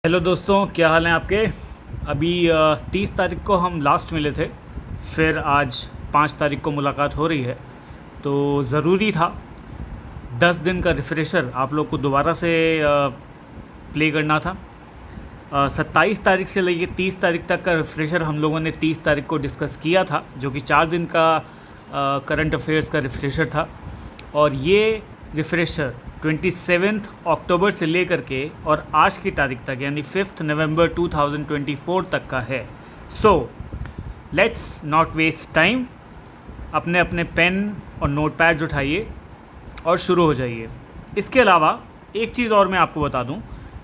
Hello दोस्तों, क्या हाल है आपके। अभी 30 तारीख को हम लास्ट मिले थे, फिर आज 5 तारीख को मुलाकात हो रही है। तो ज़रूरी था 10 दिन का रिफ़्रेशर आप लोग को दोबारा से प्ले करना था। 27 तारीख से लेकर 30 तारीख तक का रिफ़्रेशर हम लोगों ने 30 तारीख को डिस्कस किया था, जो कि 4 दिन का करंट अफेयर्स का रिफ़्रेशर था। और ये रिफ़्रेशर 27 अक्टूबर से लेकर के और आज की तारीख तक यानी 5 नवंबर 2024 तक का है। So let's not waste time, अपने अपने पेन और नोट पैड्स उठाइए और शुरू हो जाइए। इसके अलावा एक चीज़ और मैं आपको बता दूं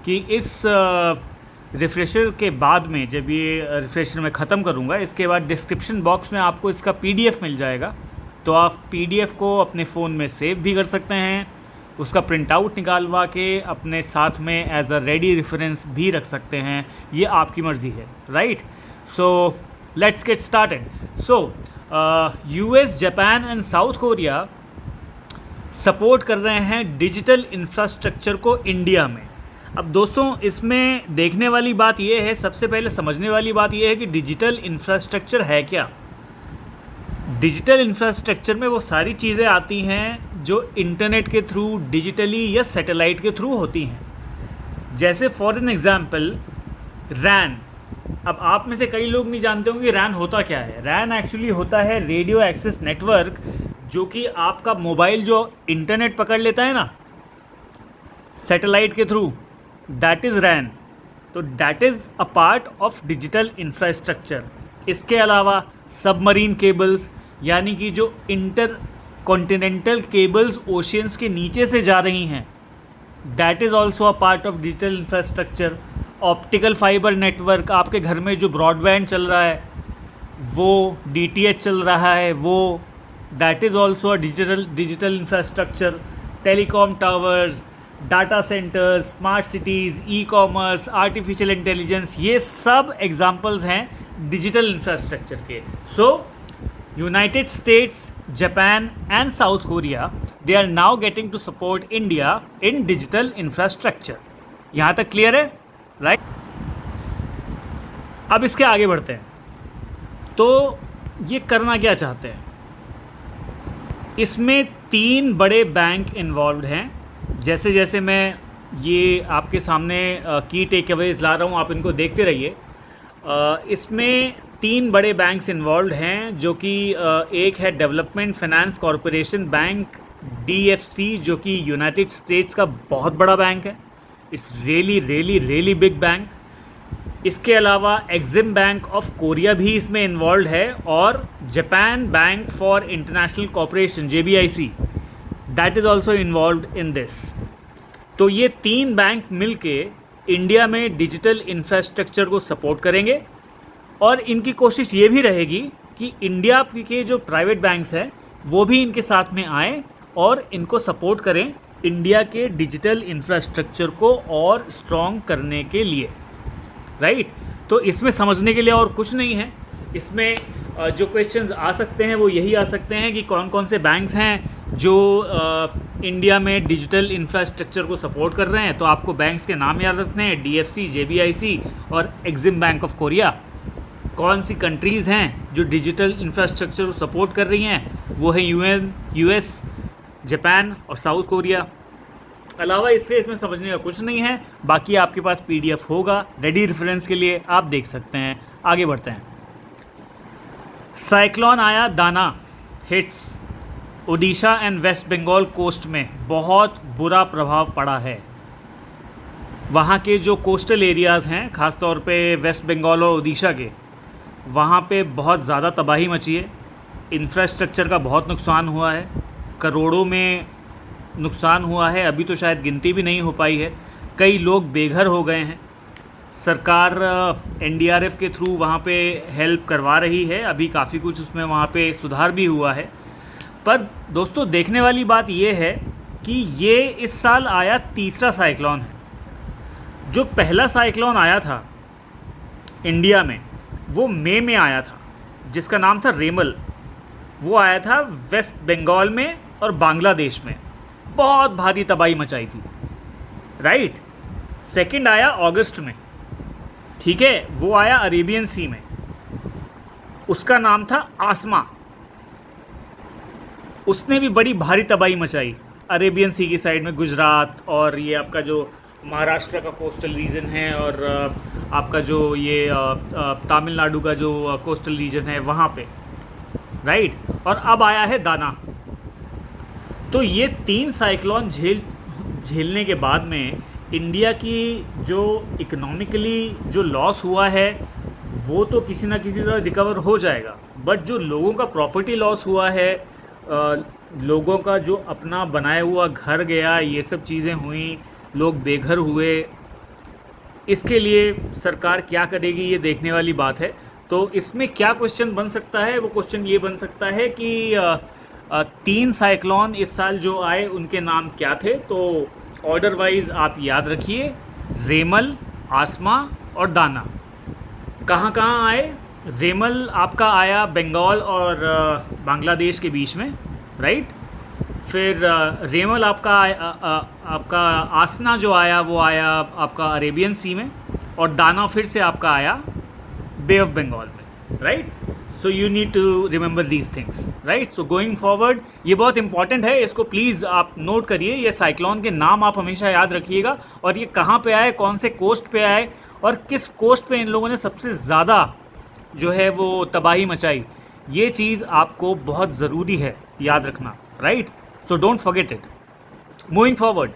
कि इस रिफ़्रेशर के बाद में, जब ये रिफ़्रेशर मैं ख़त्म करूँगा, इसके बाद डिस्क्रिप्शन बॉक्स में आपको इसका PDF मिल जाएगा। तो आप PDF को अपने फ़ोन में सेव भी कर सकते हैं, उसका प्रिंट आउट निकालवा के अपने साथ में एज अ रेडी रेफरेंस भी रख सकते हैं। ये आपकी मर्ज़ी है, right. So let's get started. So US, Japan and South Korea support कर रहे हैं डिजिटल इंफ्रास्ट्रक्चर को इंडिया में। अब दोस्तों, इसमें देखने वाली बात यह है, सबसे पहले समझने वाली बात यह है कि डिजिटल इंफ्रास्ट्रक्चर है क्या। डिजिटल इंफ्रास्ट्रक्चर में वो सारी चीज़ें आती हैं जो इंटरनेट के थ्रू, डिजिटली या सैटेलाइट के थ्रू होती हैं। जैसे फॉर एन एग्ज़ाम्पल रैन। अब आप में से कई लोग नहीं जानते होंगे रैन होता क्या है। रैन एक्चुअली होता है रेडियो एक्सेस नेटवर्क, जो कि आपका मोबाइल जो इंटरनेट पकड़ लेता है ना सैटेलाइट के थ्रू, दैट इज़ रैन। तो that is a part of digital infrastructure. इसके अलावा सबमरीन केबल्स, यानी कि जो इंटर कॉन्टिनेंटल केबल्स ओशियंस के नीचे से जा रही हैं, that is also a part of digital infrastructure. Optical fibre network, आपके घर में जो ब्रॉडबैंड चल रहा है, वो DTH चल रहा है, वो that is also a digital infrastructure. Telecom towers, data centres, smart cities, e-commerce, artificial intelligence, ये सब एग्जांपल्स हैं डिजिटल इंफ्रास्ट्रक्चर के। So United States, Japan and South Korea, they are now getting to support India in digital infrastructure. यहाँ तक clear है, right. अब इसके आगे बढ़ते हैं। तो ये करना क्या चाहते हैं, इसमें 3 बड़े बैंक इन्वॉल्व हैं। जैसे जैसे मैं ये आपके सामने की टेक अवेज ला रहा हूँ, आप इनको देखते रहिए। इसमें 3 बड़े बैंक्स इन्वॉल्व हैं, जो कि एक है development finance corporation bank, DFC, जो कि यूनाइटेड स्टेट्स का बहुत बड़ा बैंक है। It's really really really big bank. इसके अलावा एक्जिम बैंक ऑफ कोरिया भी इसमें इन्वॉल्व है, और Japan bank for international cooperation, JBIC, that is also involve in this. तो ये 3 बैंक मिलके इंडिया में डिजिटल इंफ्रास्ट्रक्चर को सपोर्ट करेंगे, और इनकी कोशिश ये भी रहेगी कि इंडिया के जो प्राइवेट बैंक्स हैं वो भी इनके साथ में आएँ और इनको सपोर्ट करें इंडिया के डिजिटल इंफ्रास्ट्रक्चर को और स्ट्रॉन्ग करने के लिए, राइट। तो इसमें समझने के लिए और कुछ नहीं है। इसमें जो क्वेश्चंस आ सकते हैं वो यही आ सकते हैं कि कौन कौन से बैंक्स हैं जो इंडिया में डिजिटल इंफ्रास्ट्रक्चर को सपोर्ट कर रहे हैं। तो आपको बैंक्स के नाम याद रखने हैं, DFC, JBIC और एक्जिम बैंक ऑफ कोरिया। कौन सी कंट्रीज़ हैं जो डिजिटल इंफ्रास्ट्रक्चर को सपोर्ट कर रही हैं, वो है US, जापान और साउथ कोरिया। अलावा इसमें समझने का कुछ नहीं है। बाकी आपके पास PDF होगा रेडी रेफरेंस के लिए, आप देख सकते हैं। आगे बढ़ते हैं। साइक्लोन आया Dana, hits Odisha and West Bengal coast में बहुत बुरा प्रभाव पड़ा है। वहाँ के जो कोस्टल एरियाज़ हैं, ख़ासतौर पे वेस्ट बंगाल और ओडिशा के, वहाँ पे बहुत ज़्यादा तबाही मची है। इंफ्रास्ट्रक्चर का बहुत नुकसान हुआ है, करोड़ों में नुकसान हुआ है। अभी तो शायद गिनती भी नहीं हो पाई है। कई लोग बेघर हो गए हैं। सरकार NDRF के थ्रू वहाँ पे हेल्प करवा रही है। अभी काफ़ी कुछ उसमें वहाँ पे सुधार भी हुआ है। पर दोस्तों, देखने वाली बात ये है कि ये इस साल आया तीसरा साइक्लोन है। जो पहला साइक्लोन आया था इंडिया में, वो मई में आया था, जिसका नाम था रेमल। वो आया था वेस्ट बंगाल में और बांग्लादेश में, बहुत भारी तबाही मचाई थी, राइट। सेकंड आया अगस्त में, ठीक है, वो आया अरेबियन सी में, उसका नाम था आसमा। उसने भी बड़ी भारी तबाही मचाई अरेबियन सी की साइड में, गुजरात और ये आपका जो महाराष्ट्र का कोस्टल रीजन है, और आपका जो ये तमिलनाडु का जो कोस्टल रीजन है वहाँ पे, राइट। और अब आया है दाना। तो ये 3 साइक्लोन झेलने के बाद में इंडिया की जो इकोनॉमिकली जो लॉस हुआ है वो तो किसी ना किसी तरह रिकवर हो जाएगा, बट जो लोगों का प्रॉपर्टी लॉस हुआ है, लोगों का जो अपना बनाया हुआ घर गया, ये सब चीज़ें हुई, लोग बेघर हुए, इसके लिए सरकार क्या करेगी ये देखने वाली बात है। तो इसमें क्या क्वेश्चन बन सकता है, वो क्वेश्चन ये बन सकता है कि 3 साइक्लोन इस साल जो आए उनके नाम क्या थे। तो ऑर्डर वाइज आप याद रखिए, रेमल, आसमा और दाना। कहाँ कहाँ आए? रेमल आपका आया बंगाल और बांग्लादेश के बीच में, राइट। फिर रेमल आपका आसना जो आया वो आया आपका अरेबियन सी में, और दाना फिर से आपका आया बे ऑफ बंगाल में, right. So you need to remember these things, right. So going forward ये बहुत इंपॉर्टेंट है, इसको प्लीज़ आप नोट करिए। ये साइक्लोन के नाम आप हमेशा याद रखिएगा, और ये कहाँ पे आए, कौन से कोस्ट पे आए, और किस कोस्ट पे इन लोगों ने सबसे ज़्यादा जो है वो तबाही मचाई, ये चीज़ आपको बहुत ज़रूरी है याद रखना, right. So don't forget it. Moving forward,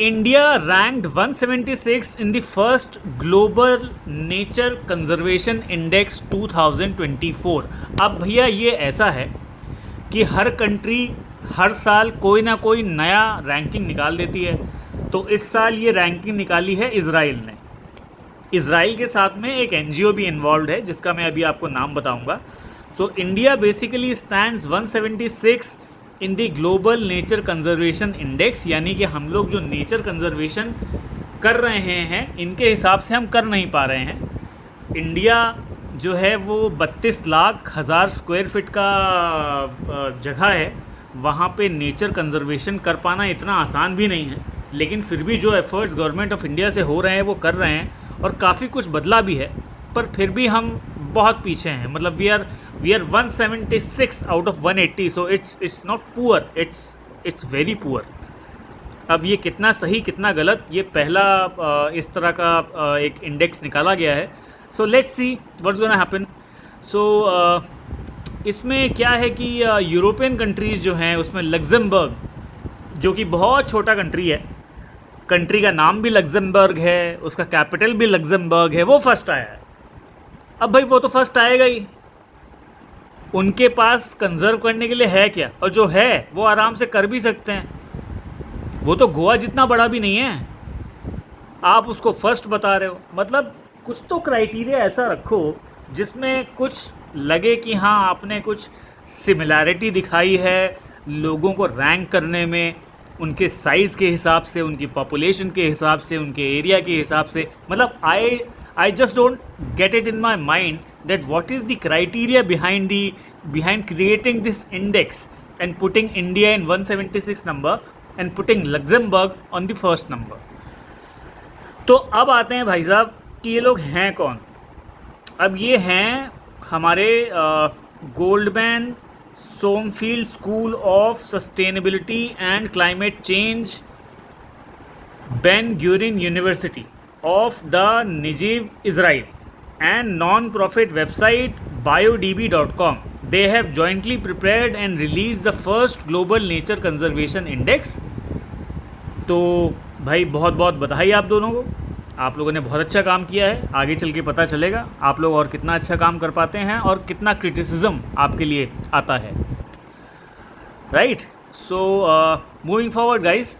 India ranked 176 in the first global nature conservation index 2024। अब भैया ये ऐसा है कि हर कंट्री हर साल कोई ना कोई नया रैंकिंग निकाल देती है। तो इस साल ये रैंकिंग निकाली है इज़राइल ने। इज़राइल के साथ में एक एनजीओ भी इन्वॉल्व है जिसका मैं अभी आपको नाम बताऊंगा। So India basically stands 176 in the global nature conservation index, यानी कि हम लोग जो नेचर कंजर्वेशन कर रहे हैं इनके हिसाब से हम कर नहीं पा रहे हैं। इंडिया जो है वो 32 लाख हज़ार स्क्वायर फीट का जगह है, वहाँ पे नेचर कंजर्वेशन कर पाना इतना आसान भी नहीं है, लेकिन फिर भी जो एफर्ट्स गवर्नमेंट ऑफ इंडिया से हो रहे हैं वो कर रहे हैं, और काफ़ी कुछ बदला भी है, पर फिर भी हम बहुत पीछे हैं। मतलब we are 176 out of 180, so it's not poor, it's very poor. अब ये कितना सही कितना गलत, ये पहला इस तरह का एक इंडेक्स निकाला गया है। So let's see what's gonna happen. So इसमें क्या है कि यूरोपियन कंट्रीज़ जो हैं उसमें लग्जमबर्ग, जो कि बहुत छोटा कंट्री है, कंट्री का नाम भी लग्जमबर्ग है, उसका कैपिटल भी लग्जमबर्ग है, वो फर्स्ट आया है। अब भाई वो तो फर्स्ट आएगा ही, उनके पास कंजर्व करने के लिए है क्या, और जो है वो आराम से कर भी सकते हैं। वो तो गोवा जितना बड़ा भी नहीं है, आप उसको फर्स्ट बता रहे हो। मतलब कुछ तो क्राइटेरिया ऐसा रखो जिसमें कुछ लगे कि हाँ आपने कुछ सिमिलैरिटी दिखाई है लोगों को रैंक करने में, उनके साइज़ के हिसाब से, उनकी पॉपुलेशन के हिसाब से, उनके एरिया के हिसाब से। मतलब I just don't get it in my mind that what is the criteria behind creating this index and putting India in 176 number and putting Luxembourg on the first number. तो अब आते हैं भाई साहब कि ये लोग हैं कौन। अब ये हैं हमारे Goldman Sonnenfeld School of Sustainability and Climate Change, Ben Gurion University of the Negev, Israel, and non-profit website biodb.com. They have jointly prepared and released the first global nature conservation index. तो भाई बहुत बहुत बधाई आप दोनों को, आप लोगों ने बहुत अच्छा काम किया है। आगे चल के पता चलेगा आप लोग और कितना अच्छा काम कर पाते हैं और कितना क्रिटिसिज्म आपके लिए आता है, right. So moving forward guys,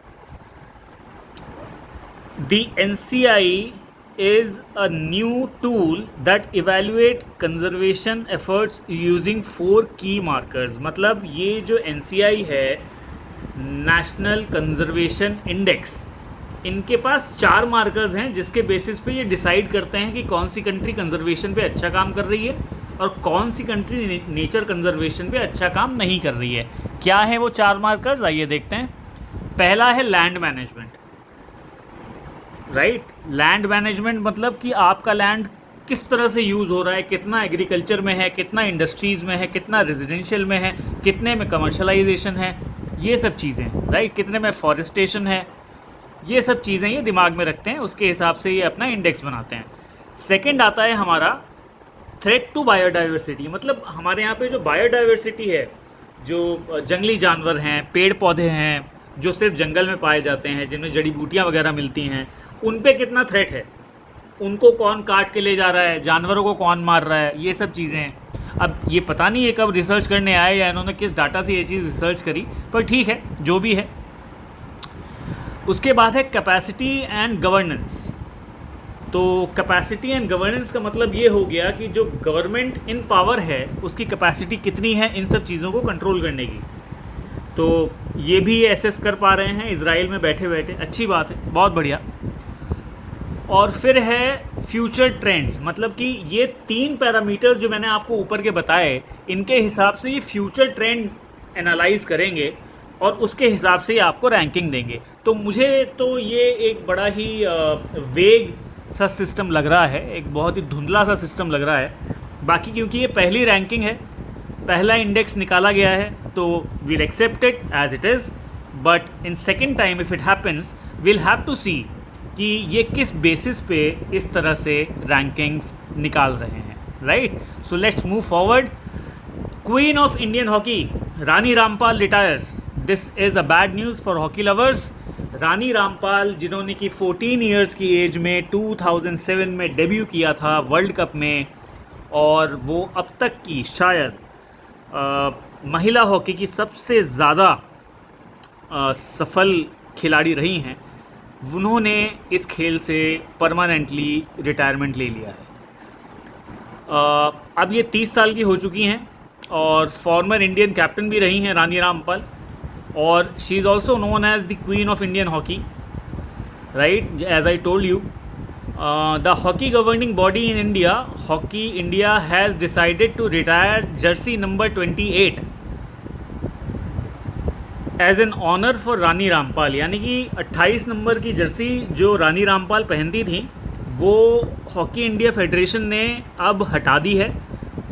the NCI is a new tool that evaluate conservation efforts using 4 key markers. मतलब ये जो NCI है, नेशनल कंजर्वेशन इंडेक्स, इनके पास 4 मार्कर्स हैं जिसके बेसिस पे ये डिसाइड करते हैं कि कौन सी कंट्री कंजर्वेशन पे अच्छा काम कर रही है और कौन सी कंट्री नेचर कंजर्वेशन पे अच्छा काम नहीं कर रही है। क्या है वो 4 मार्कर्स, आइए देखते हैं। पहला है land management. Right. Land management मतलब कि आपका लैंड किस तरह से यूज़ हो रहा है, कितना एग्रीकल्चर में है, कितना इंडस्ट्रीज़ में है, कितना रेजिडेंशियल में है, कितने में कमर्शलाइजेशन है, ये सब चीज़ें, राइट, कितने में फॉरेस्टेशन है, ये सब चीज़ें ये दिमाग में रखते हैं, उसके हिसाब से ये अपना इंडेक्स बनाते हैं। सेकंड आता है हमारा थ्रेट टू बायोडाइवर्सिटी, मतलब हमारे यहाँ पे जो बायोडाइवर्सिटी है, जो जंगली जानवर हैं, पेड़ पौधे हैं जो सिर्फ जंगल में पाए जाते हैं, जिनमें जड़ी बूटियाँ वगैरह मिलती हैं, उन पे कितना थ्रेट है, उनको कौन काट के ले जा रहा है, जानवरों को कौन मार रहा है, ये सब चीज़ें हैं। अब ये पता नहीं है कब रिसर्च करने आए या इन्होंने किस डाटा से ये चीज़ रिसर्च करी, पर ठीक है जो भी है। उसके बाद है कैपेसिटी एंड गवर्नेंस। तो कैपेसिटी एंड गवर्नेंस का मतलब ये हो गया कि जो गवर्नमेंट इन पावर है उसकी कैपेसिटी कितनी है इन सब चीज़ों को कंट्रोल करने की। तो ये भी एसेस कर पा रहे हैं इजराइल में बैठे बैठे, अच्छी बात है, बहुत बढ़िया। और फिर है फ्यूचर ट्रेंड्स, मतलब कि ये 3 पैरामीटर्स जो मैंने आपको ऊपर के बताए, इनके हिसाब से ये फ्यूचर ट्रेंड एनालाइज करेंगे और उसके हिसाब से ये आपको रैंकिंग देंगे। तो मुझे तो ये एक बड़ा ही वेग सा सिस्टम लग रहा है, एक बहुत ही धुंधला सा सिस्टम लग रहा है। बाकी क्योंकि ये पहली रैंकिंग है, पहला इंडेक्स निकाला गया है, तो we'll accept it as it is, but in second time if it happens we'll have to see कि ये किस बेसिस पे इस तरह से रैंकिंग्स निकाल रहे हैं, right. So let's move forward. Queen of Indian hockey Rani Rampal retires, this is a bad news for hockey lovers. Rani Rampal, जिन्होंने कि 14 इयर्स की एज में 2007 में डेब्यू किया था वर्ल्ड कप में, और वो अब तक की शायद महिला हॉकी की सबसे ज़्यादा सफल खिलाड़ी रही हैं, उन्होंने इस खेल से परमानेंटली रिटायरमेंट ले लिया है। अब ये 30 साल की हो चुकी हैं और फॉर्मर इंडियन कैप्टन भी रही हैं रानी रामपाल, और she is also known as the queen of Indian hockey, right. As I told you, the hockey governing body in India, Hockey India has decided to retire jersey number 28 as an honour for Rani Rampal, यानी कि 28 number की Jersey जो रानी रामपाल पहनती थी वो hockey India federation ने अब हटा दी है।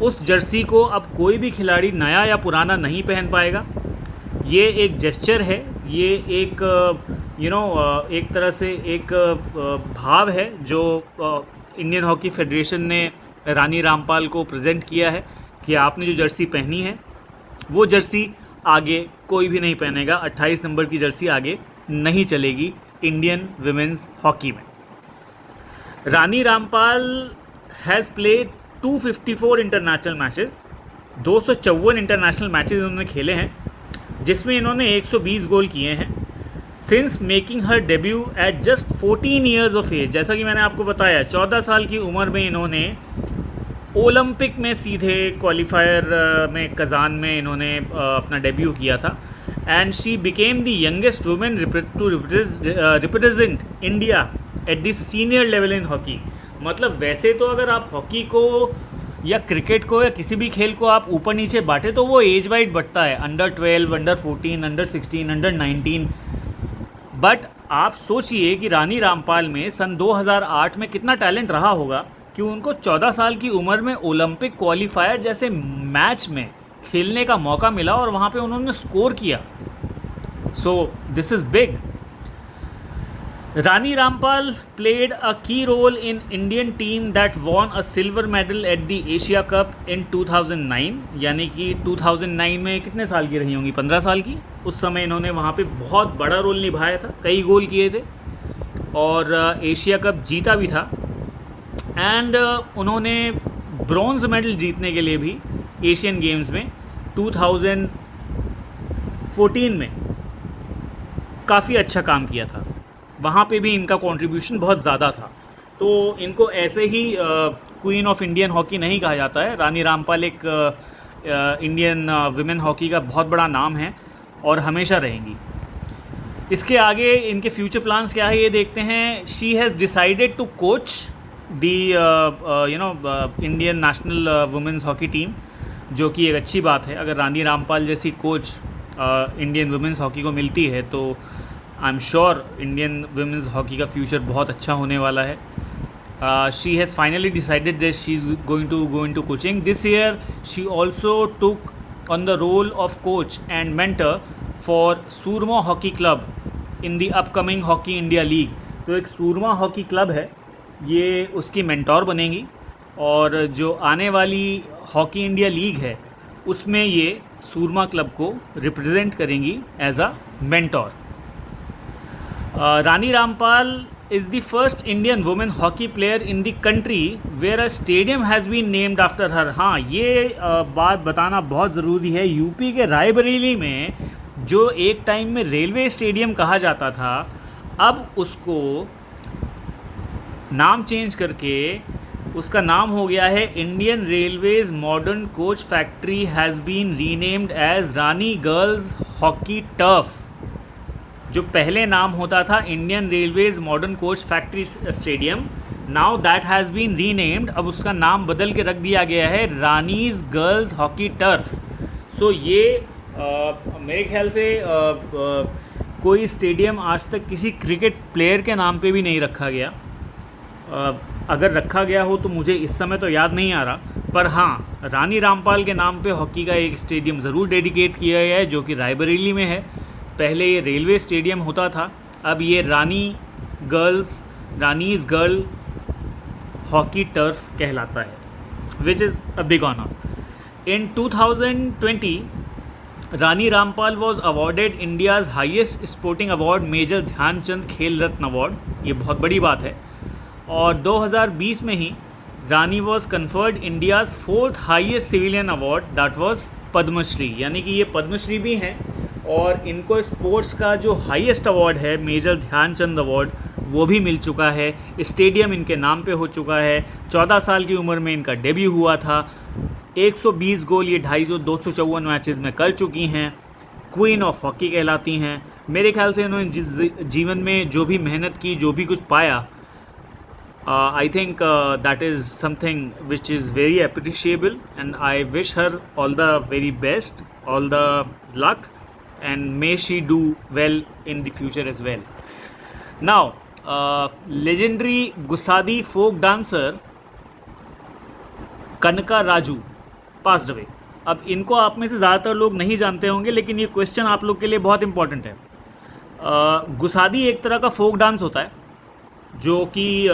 उस जर्सी को अब कोई भी खिलाड़ी नया या पुराना नहीं पहन पाएगा। ये एक जेस्चर है, ये एक एक तरह से एक भाव है जो इंडियन हॉकी फेडरेशन ने रानी रामपाल को प्रेजेंट किया है कि आपने जो जर्सी पहनी है वो जर्सी आगे कोई भी नहीं पहनेगा, 28 नंबर की जर्सी आगे नहीं चलेगी इंडियन विमेंस हॉकी में। Rani Rampal has played 254 international matches, 254 international matches इन्होंने खेले हैं, जिसमें इन्होंने 120 गोल किए हैं। Since making her debut at just 14 years of age, जैसा कि मैंने आपको बताया 14 साल की उम्र में इन्होंने ओलंपिक में सीधे क्वालिफायर में कज़ान में इन्होंने अपना डेब्यू किया था, and she became the youngest women to represent India at the senior level in hockey. मतलब वैसे तो अगर आप हॉकी को या क्रिकेट को या किसी भी खेल को आप ऊपर नीचे बांटे तो वो एज वाइज बढ़ता है, under 12, under 14, under 16, under 19, but आप सोचिए कि रानी रामपाल में सन 2008 में कितना टैलेंट रहा होगा कि उनको 14 साल की उम्र में ओलंपिक क्वालिफायर जैसे मैच में खेलने का मौका मिला और वहाँ पे उन्होंने स्कोर किया। So this is big. Rani Rampal played a key role in Indian team that won a silver medal at the Asia Cup in 2009, यानी कि 2009 में कितने साल की रही होंगी, 15 साल की। उस समय इन्होंने वहाँ पे बहुत बड़ा रोल निभाया था, कई गोल किए थे और एशिया कप जीता भी था, एंड उन्होंने ब्रॉन्ज मेडल जीतने के लिए भी एशियन गेम्स में 2014 में काफ़ी अच्छा काम किया था, वहाँ पे भी इनका कंट्रीब्यूशन बहुत ज़्यादा था। तो इनको ऐसे ही क्वीन ऑफ इंडियन हॉकी नहीं कहा जाता है। रानी रामपाल एक इंडियन विमेन हॉकी का बहुत बड़ा नाम है और हमेशा रहेंगी। इसके आगे इनके फ्यूचर प्लान्स क्या है ये देखते हैं। She has decided to coach the Indian national women's hockey team, जो कि एक अच्छी बात है। अगर रानी रामपाल जैसी कोच इंडियन वुमेंस हॉकी को मिलती है तो I am sure Indian women's hockey का फ्यूचर बहुत अच्छा होने वाला है. She has finally decided that she is going to go into coaching. This year she also took on the role of coach and mentor for Surma Hockey Club in the upcoming Hockey India League. तो एक सूरमा hockey club है, ये उसकी mentor बनेंगी और जो आने वाली हॉकी इंडिया लीग है उसमें ये सूरमा क्लब को रिप्रेजेंट करेंगी as a mentor. Rani Rampal is the first Indian women hockey player in the country where a stadium has been named after her. हाँ, ये बात बताना बहुत ज़रूरी है. यूपी के रायबरेली में जो एक टाइम में रेलवे स्टेडियम कहा जाता था, अब उसको नाम चेंज करके उसका नाम हो गया है Indian railways modern coach factory has been renamed as Rani girls hockey turf. जो पहले नाम होता था Indian railways modern coach factory stadium, now that has been renamed. अब उसका नाम बदल के रख दिया गया है Rani's girls hockey turf. So ये मेरे ख्याल से कोई स्टेडियम आज तक किसी क्रिकेट प्लेयर के नाम पे भी नहीं रखा गया. अगर रखा गया हो तो मुझे इस समय तो याद नहीं आ रहा, पर हाँ, रानी रामपाल के नाम पे हॉकी का एक स्टेडियम ज़रूर डेडिकेट किया गया है जो कि रायबरेली में है. पहले ये रेलवे स्टेडियम होता था, अब ये रानीज़ गर्ल हॉकी टर्फ कहलाता है, which is a big honour. In 2020 Rani Rampal was awarded India's highest sporting award major Dhyan Chand Khel Ratna award. ये बहुत बड़ी बात है. और 2020 में ही Rani was conferred India's 4th highest civilian award, that was Padma Shri. यानी कि ये पद्मश्री भी हैं और इनको स्पोर्ट्स का जो हाईएस्ट अवार्ड है मेजर ध्यानचंद अवार्ड वो भी मिल चुका है. स्टेडियम इनके नाम पे हो चुका है. 14 साल की उम्र में इनका डेब्यू हुआ था. 120 गोल ये 250 254 मैचेस में कर चुकी हैं. क्वीन ऑफ हॉकी कहलाती हैं. मेरे ख्याल से इन्होंने जीवन में जो भी मेहनत की, जो भी कुछ पाया, I think that is something which is very appreciable, and I wish her all the very best, all the luck, and may she do well in the future as well. Now, legendary Gusadi folk dancer कनका Raju passed away. अब इनको आप में से ज़्यादातर लोग नहीं जानते होंगे, लेकिन ये क्वेश्चन आप लोग के लिए बहुत इंपॉर्टेंट है. गुसादी एक तरह का फोक डांस होता है जो कि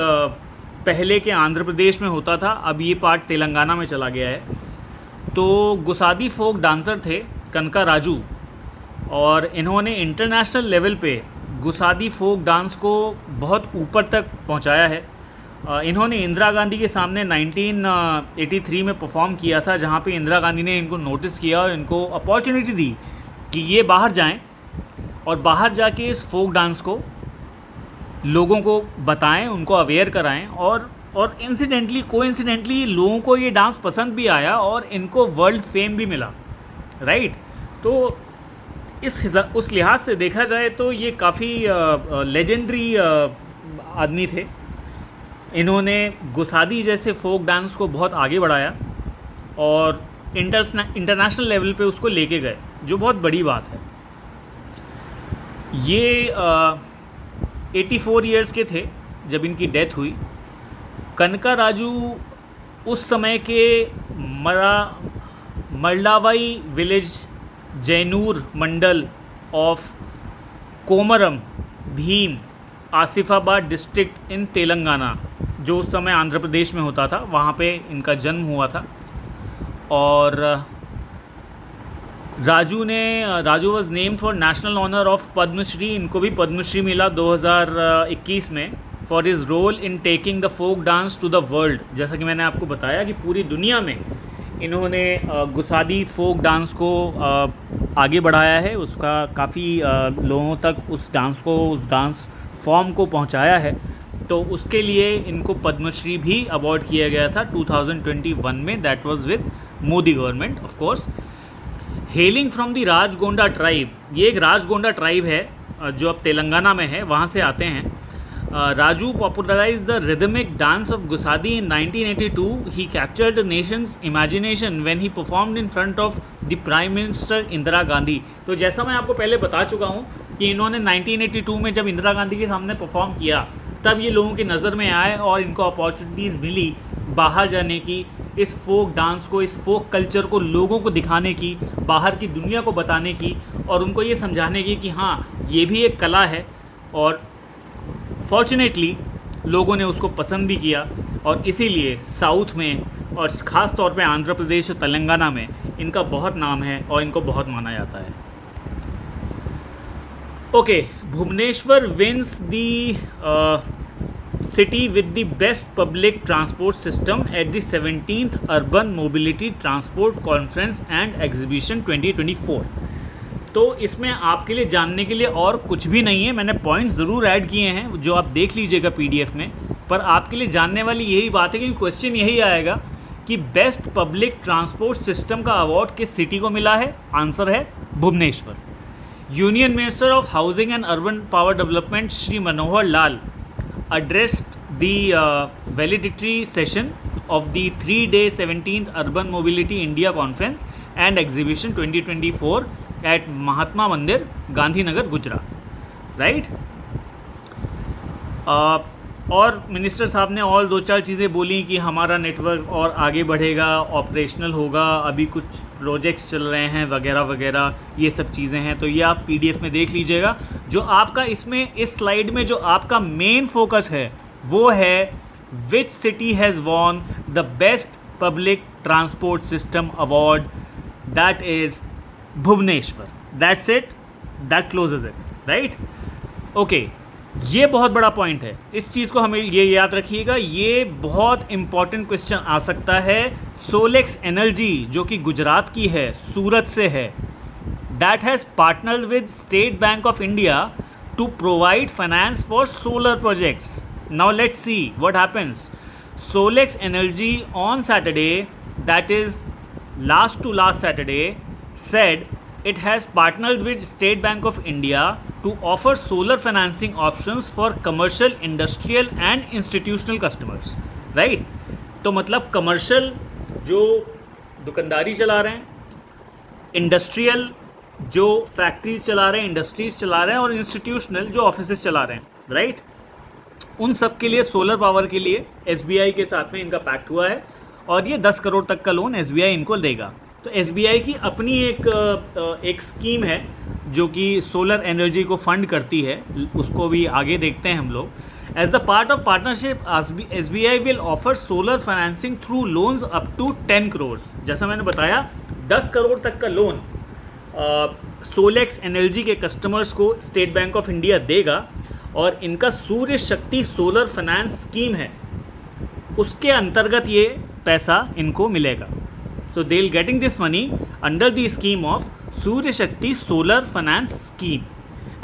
पहले के आंध्र प्रदेश में होता था, अब ये पार्ट तेलंगाना में चला गया है. तो गुसादी फोक डांसर थे कनका राजू, और इन्होंने इंटरनेशनल लेवल पे गुसादी फोक डांस को बहुत ऊपर तक पहुंचाया है. इन्होंने इंदिरा गांधी के सामने 1983 में परफॉर्म किया था, जहां पे इंदिरा गांधी ने इनको नोटिस किया और इनको अपॉर्चुनिटी दी कि ये बाहर जाएं और बाहर जाके इस फोक डांस को लोगों को बताएं, उनको अवेयर कराएं. और कोइंसिडेंटली लोगों को ये डांस पसंद भी आया और इनको वर्ल्ड फेम भी मिला, राइट. तो उस लिहाज से देखा जाए तो ये काफ़ी लेजेंडरी आदमी थे. इन्होंने गुसादी जैसे फोक डांस को बहुत आगे बढ़ाया और इंटरनेशनल लेवल पे उसको लेके गए, जो बहुत बड़ी बात है. ये 84 इयर्स के थे जब इनकी डेथ हुई. कनका राजू उस समय के Marlawai village Jainoor mandal of Komaram Bheem Asifabad district in Telangana, जो उस समय आंध्र प्रदेश में होता था, वहाँ पे इनका जन्म हुआ था. और Raju was named for national honour of Padmashri. इनको भी पद्मश्री मिला 2021 में for his role in taking the folk dance to the world. जैसा कि मैंने आपको बताया कि पूरी दुनिया में इन्होंने गुसादी फोक डांस को आगे बढ़ाया है, उसका काफ़ी लोगों तक उस डांस फॉर्म को पहुंचाया है. तो उसके लिए इनको पद्मश्री भी अवार्ड किया गया था 2021 में. That was with Modi government of course. Hailing from the Rajgonda tribe, ये एक राजगोंडा ट्राइब है जो अब तेलंगाना में है, वहाँ से आते हैं. Raju popularized the rhythmic dance of Gusadi in 1982. He captured the nation's imagination when he performed in front of the Prime Minister Indira Gandhi. तो जैसा मैं आपको पहले बता चुका हूँ कि इन्होंने 1982 में जब इंदिरा गांधी के सामने परफॉर्म किया तब ये लोगों की नज़र में आए और इनको अपॉर्चुनिटीज़ मिली बाहर जाने की, इस फोक डांस को, इस फोक कल्चर को लोगों को दिखाने की, बाहर की दुनिया को बताने की और उनको ये समझाने की कि हाँ ये भी एक कला है। और फॉर्चुनेटली लोगों ने उसको पसंद भी किया और इसीलिए साउथ में और ख़ास तौर पे आंध्र प्रदेश और तेलंगाना में इनका बहुत नाम है और इनको बहुत माना जाता है। Okay, Bhubaneswar wins the city with the best public transport system at the 17th Urban Mobility Transport Conference and Exhibition 2024। तो इसमें आपके लिए जानने के लिए और कुछ भी नहीं है, मैंने पॉइंट ज़रूर ऐड किए हैं जो आप देख लीजिएगा पीडीएफ में, पर आपके लिए जानने वाली यही बात है कि क्वेश्चन यही आएगा कि बेस्ट पब्लिक ट्रांसपोर्ट सिस्टम का अवार्ड किस सिटी को मिला है। आंसर है Bhubaneswar. Union minister of housing and urban power development Shri Manohar Lal addressed the valedictory session of the 3-day 17th Urban Mobility India Conference and Exhibition 2024 at Mahatma Mandir, Gandhinagar, Gujarat, right? और minister साहब ने और 2-4 चीज़ें बोली कि हमारा नेटवर्क और आगे बढ़ेगा, ऑपरेशनल होगा, अभी कुछ प्रोजेक्ट्स चल रहे हैं वगैरह वगैरह, ये सब चीज़ें हैं। तो ये आप पीडीएफ में देख लीजिएगा। जो आपका इसमें इस स्लाइड में जो आपका मेन फोकस है वो है which city has won the best public transport system award, that is Bhubaneswar. That's it, that closes it, right? Okay, ये बहुत बड़ा पॉइंट है, इस चीज़ को हमें ये याद रखिएगा, ये बहुत इंपॉर्टेंट क्वेश्चन आ सकता है। सोलेक्स एनर्जी जो कि गुजरात की है, सूरत से है, that has partnered with state bank of India to provide finance for solar projects. Now let's see what happens. Solex energy on Saturday, that is last to last Saturday, said it has partnered with State Bank of India to offer solar financing options for commercial, industrial and institutional customers, right? तो मतलब commercial जो दुकानदारी चला रहे हैं, industrial जो factories चला रहे हैं, इंडस्ट्रीज चला रहे हैं और इंस्टीट्यूशनल जो ऑफिसेज चला रहे हैं, राइट? उन सब के लिए सोलर पावर के लिए एसबीआई के साथ में इनका पैक्ट हुआ है और ये 10 करोड़ तक का लोन एसबीआई इनको देगा। तो एसबीआई की अपनी एक स्कीम है जो कि सोलर एनर्जी को फंड करती है, उसको भी आगे देखते हैं हम लोग। As the part of partnership SBI will offer solar financing through loans up to 10 crore. जैसा मैंने बताया 10 करोड़ तक का लोन सोलेक्स एनर्जी के कस्टमर्स को स्टेट बैंक ऑफ इंडिया देगा और इनका सूर्य शक्ति सोलर फाइनेंस स्कीम है, उसके अंतर्गत ये पैसा इनको मिलेगा। So they'll getting this money under the scheme of Surya Shakti Solar Finance Scheme,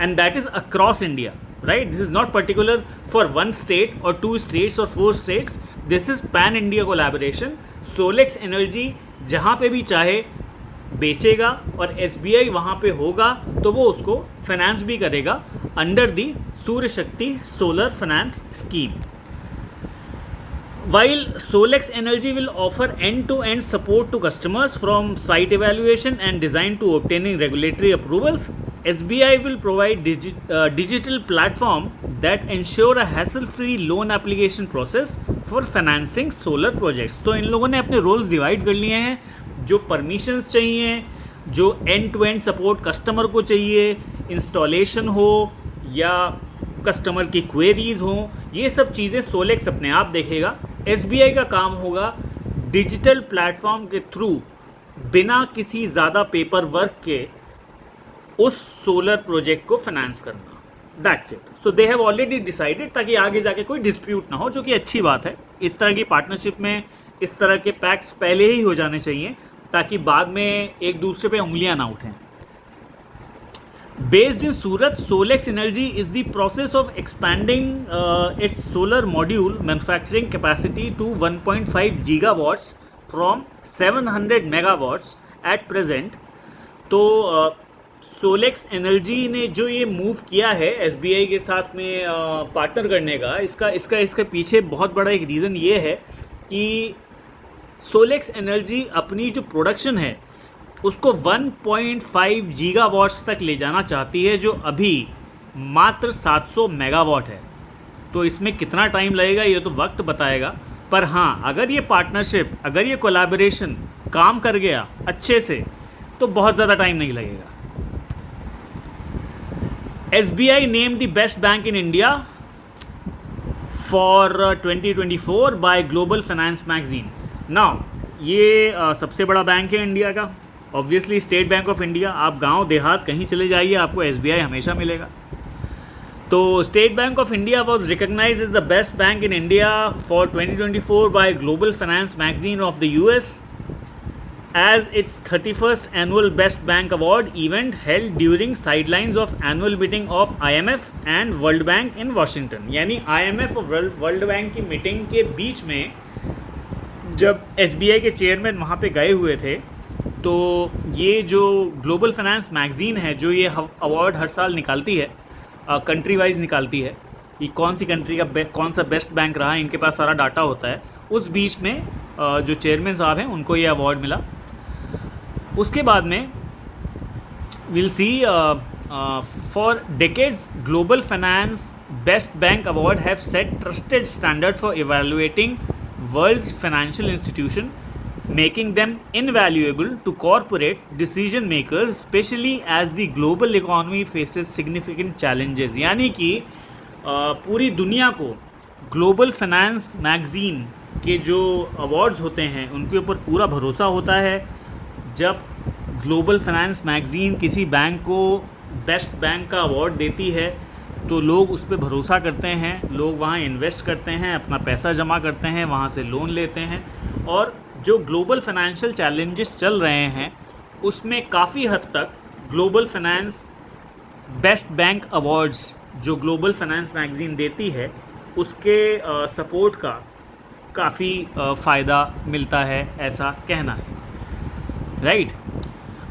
and that is across India, right? This is not particular for one state or 2 states or 4 states. This is pan India collaboration. Solex Energy जहाँ पे भी चाहे बेचेगा और SBI वहाँ पे होगा तो वो उसको फाइनेंस भी करेगा under the Surya Shakti Solar Finance Scheme. While Solex Energy will offer end-to-end support to customers from site evaluation and design to obtaining regulatory approvals, SBI will provide digital platform that ensure a hassle-free loan application process for financing solar projects। तो इन लोगों ने अपने roles divide कर लिए हैं, जो permissions चाहिए, जो end-to-end सपोर्ट कस्टमर को चाहिए, इंस्टॉलेशन हो या कस्टमर की क्वेरीज हो, ये सब चीज़ें सोलेक्स अपने आप देखेगा। एसबीआई का काम होगा डिजिटल प्लेटफॉर्म के थ्रू बिना किसी ज़्यादा पेपर वर्क के उस सोलर प्रोजेक्ट को फाइनेंस करना। That's it. So they have already decided, ताकि आगे जाके कोई डिस्प्यूट ना हो, जो कि अच्छी बात है। इस तरह की पार्टनरशिप में इस तरह के पैक्ट्स पहले ही हो जाने चाहिए ताकि बाद में एक दूसरे पे उंगलियां ना उठें। Based in Surat, Solex Energy is the process of expanding its solar module manufacturing capacity to 1.5 gigawatts from 700 megawatts at present। तो Solex Energy ने जो ये मूव किया है SBI के साथ में पार्टनर करने का, इसका पीछे बहुत बड़ा एक रीज़न ये है कि Solex Energy अपनी जो प्रोडक्शन है उसको 1.5 गीगावाट्स तक ले जाना चाहती है, जो अभी मात्र 700 मेगावाट है। तो इसमें कितना टाइम लगेगा ये तो वक्त बताएगा, पर हाँ, अगर ये पार्टनरशिप, अगर ये कोलैबोरेशन काम कर गया अच्छे से तो बहुत ज़्यादा टाइम नहीं लगेगा। SBI name the best bank in India for 2024 by global finance magazine. Now ये सबसे बड़ा बैंक है इंडिया का, obviously state bank of India. आप गांव देहात कहीं चले जाइए, आपको SBI हमेशा मिलेगा। तो state bank of India was recognize is the best bank in India for 2024 by global finance magazine of the US as its 31st annual Best Bank Award event held during sidelines of annual meeting of IMF and World Bank in Washington। यानी IMF और world bank की meeting के बीच में जब SBI के chairman वहाँ पे गए हुए थे, तो ये जो ग्लोबल फाइनेंस मैगज़ीन है जो ये अवार्ड हर साल निकालती है, कंट्री वाइज निकालती है कि कौन सी कंट्री का कौन सा बेस्ट बैंक रहा है, इनके पास सारा डाटा होता है। उस बीच में जो चेयरमैन साहब हैं उनको ये अवार्ड मिला। उसके बाद में will see for decades global finance best bank award have set trusted standard for evaluating world's financial institution, making them invaluable to corporate decision makers, especially as the global economy faces significant challenges। यानी कि पूरी दुनिया को global finance magazine के जो awards होते हैं उनके ऊपर पूरा भरोसा होता है। जब ग्लोबल फाइनेंस मैगज़ीन किसी बैंक को बेस्ट बैंक का अवार्ड देती है तो लोग उस पर भरोसा करते हैं, लोग वहाँ इन्वेस्ट करते हैं, अपना पैसा जमा करते हैं, वहाँ से लोन लेते हैं। और जो ग्लोबल फाइनेंशियल चैलेंजेस चल रहे हैं उसमें काफ़ी हद तक global finance best bank awards जो ग्लोबल फाइनेंस मैगज़ीन देती है उसके सपोर्ट का काफ़ी फ़ायदा मिलता है, ऐसा कहना है, राइट।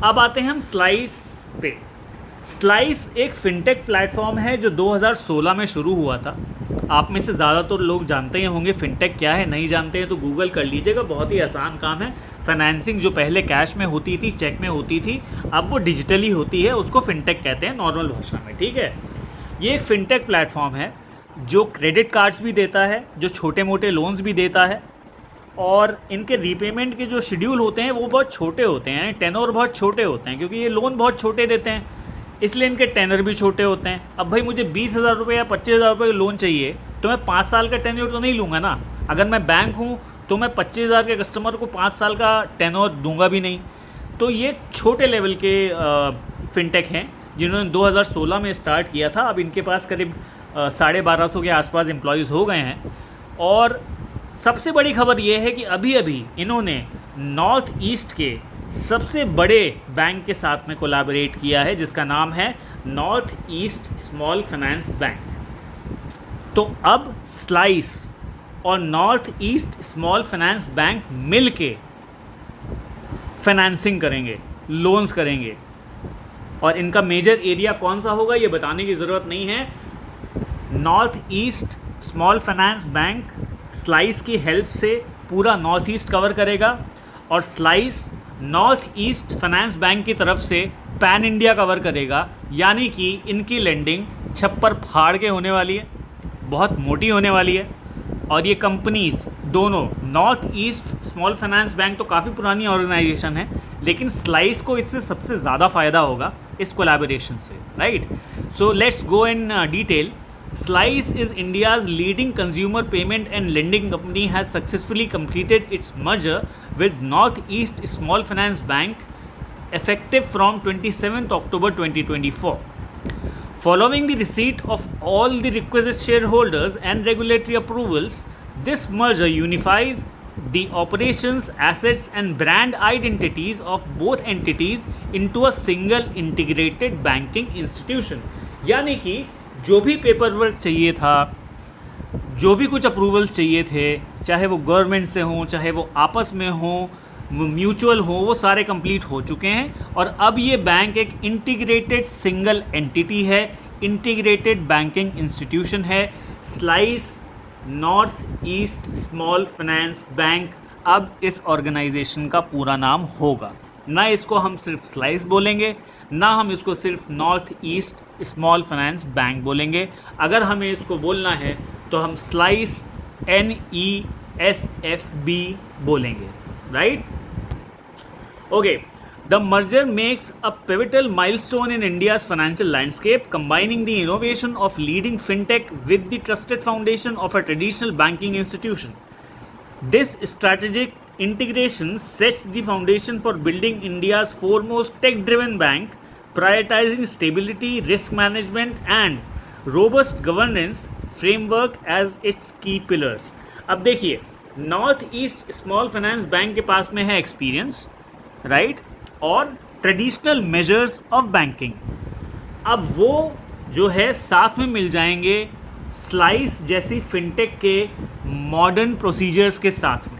अब आते हैं हम स्लाइस पे। स्लाइस एक फिनटेक प्लेटफॉर्म है जो 2016 में शुरू हुआ था। आप में से ज़्यादातर लोग जानते ही होंगे फिनटेक क्या है, नहीं जानते हैं तो गूगल कर लीजिएगा, बहुत ही आसान काम है। फाइनेंसिंग जो पहले कैश में होती थी, चेक में होती थी, अब वो डिजिटली होती है, उसको फिनटेक कहते हैं नॉर्मल भाषा में, ठीक है। ये एक फिनटेक प्लेटफॉर्म है जो क्रेडिट कार्ड्स भी देता है, जो छोटे मोटे लोन्स भी देता है, और इनके रीपेमेंट के जो शेड्यूल होते हैं वो बहुत छोटे होते हैं, टेनर बहुत छोटे होते हैं, क्योंकि ये लोन बहुत छोटे देते हैं इसलिए इनके टेनर भी छोटे होते हैं। अब भाई मुझे 20,000 रुपये या 25,000 रुपये का लोन चाहिए तो मैं 5 साल का टेन्योर तो नहीं लूँगा ना। अगर मैं बैंक हूँ तो मैं 25,000 के कस्टमर को 5 साल का टेन्योर दूंगा भी नहीं। तो ये छोटे लेवल के फिनटेक हैं जिन्होंने 2016 में स्टार्ट किया था। अब इनके पास करीब 1250 के आसपास एम्प्लॉयज़ हो गए हैं। और सबसे बड़ी खबर ये है कि अभी अभी इन्होंने नॉर्थ ईस्ट के सबसे बड़े बैंक के साथ में कोलैबोरेट किया है जिसका नाम है North East Small Finance Bank. तो अब स्लाइस और North East Small Finance Bank मिल के फाइनेंसिंग करेंगे, लोन्स करेंगे। और इनका मेजर एरिया कौन सा होगा ये बताने की ज़रूरत नहीं है। North East Small Finance bank slice की हेल्प से पूरा नॉर्थ ईस्ट कवर करेगा और slice north east finance bank की तरफ से पैन इंडिया कवर करेगा। यानी कि इनकी लेंडिंग छप्पर फाड़ के होने वाली है, बहुत मोटी होने वाली है। और ये कंपनीज़ दोनों, north East Small Finance Bank तो काफ़ी पुरानी ऑर्गेनाइजेशन है, लेकिन स्लाइस को इससे सबसे ज़्यादा फ़ायदा होगा इस कोलैबोरेशन से, right. So let's go in detail. Slice is India's leading consumer payment and lending company has successfully completed its merger with Northeast Small Finance Bank effective from 27th October 2024. Following the receipt of all the requisite shareholders and regulatory approvals, this merger unifies the operations, assets and brand identities of both entities into a single integrated banking institution। यानी कि जो भी paper work चाहिए था, जो भी कुछ approvals चाहिए थे, चाहे वो गवर्नमेंट से हों, चाहे वो आपस में हों, म्यूचुअल हो, वो सारे कंप्लीट हो चुके हैं। और अब ये बैंक एक इंटीग्रेटेड सिंगल एंटिटी है, इंटीग्रेटेड बैंकिंग इंस्टीट्यूशन है। Slice north East Small Finance bank अब इस ऑर्गेनाइजेशन का पूरा नाम होगा। ना इसको हम सिर्फ स्लाइस बोलेंगे, ना हम इसको सिर्फ north East Small Finance bank बोलेंगे। अगर हमें इसको बोलना है तो हम स्लाइस NESFB बोलेंगे, right? Okay, the merger makes a pivotal milestone in India's financial landscape, combining the innovation of leading fintech with the trusted foundation of a traditional banking institution. This strategic integration sets the foundation for building India's foremost tech-driven bank, prioritizing stability, risk management, and robust governance framework as its key pillars. अब देखिए, north East Small Finance bank के पास में है experience, right, और traditional measures of banking. अब वो जो है साथ में मिल जाएंगे स्लाइस जैसी फिनटेक के मॉडर्न प्रोसीजर्स के साथ में।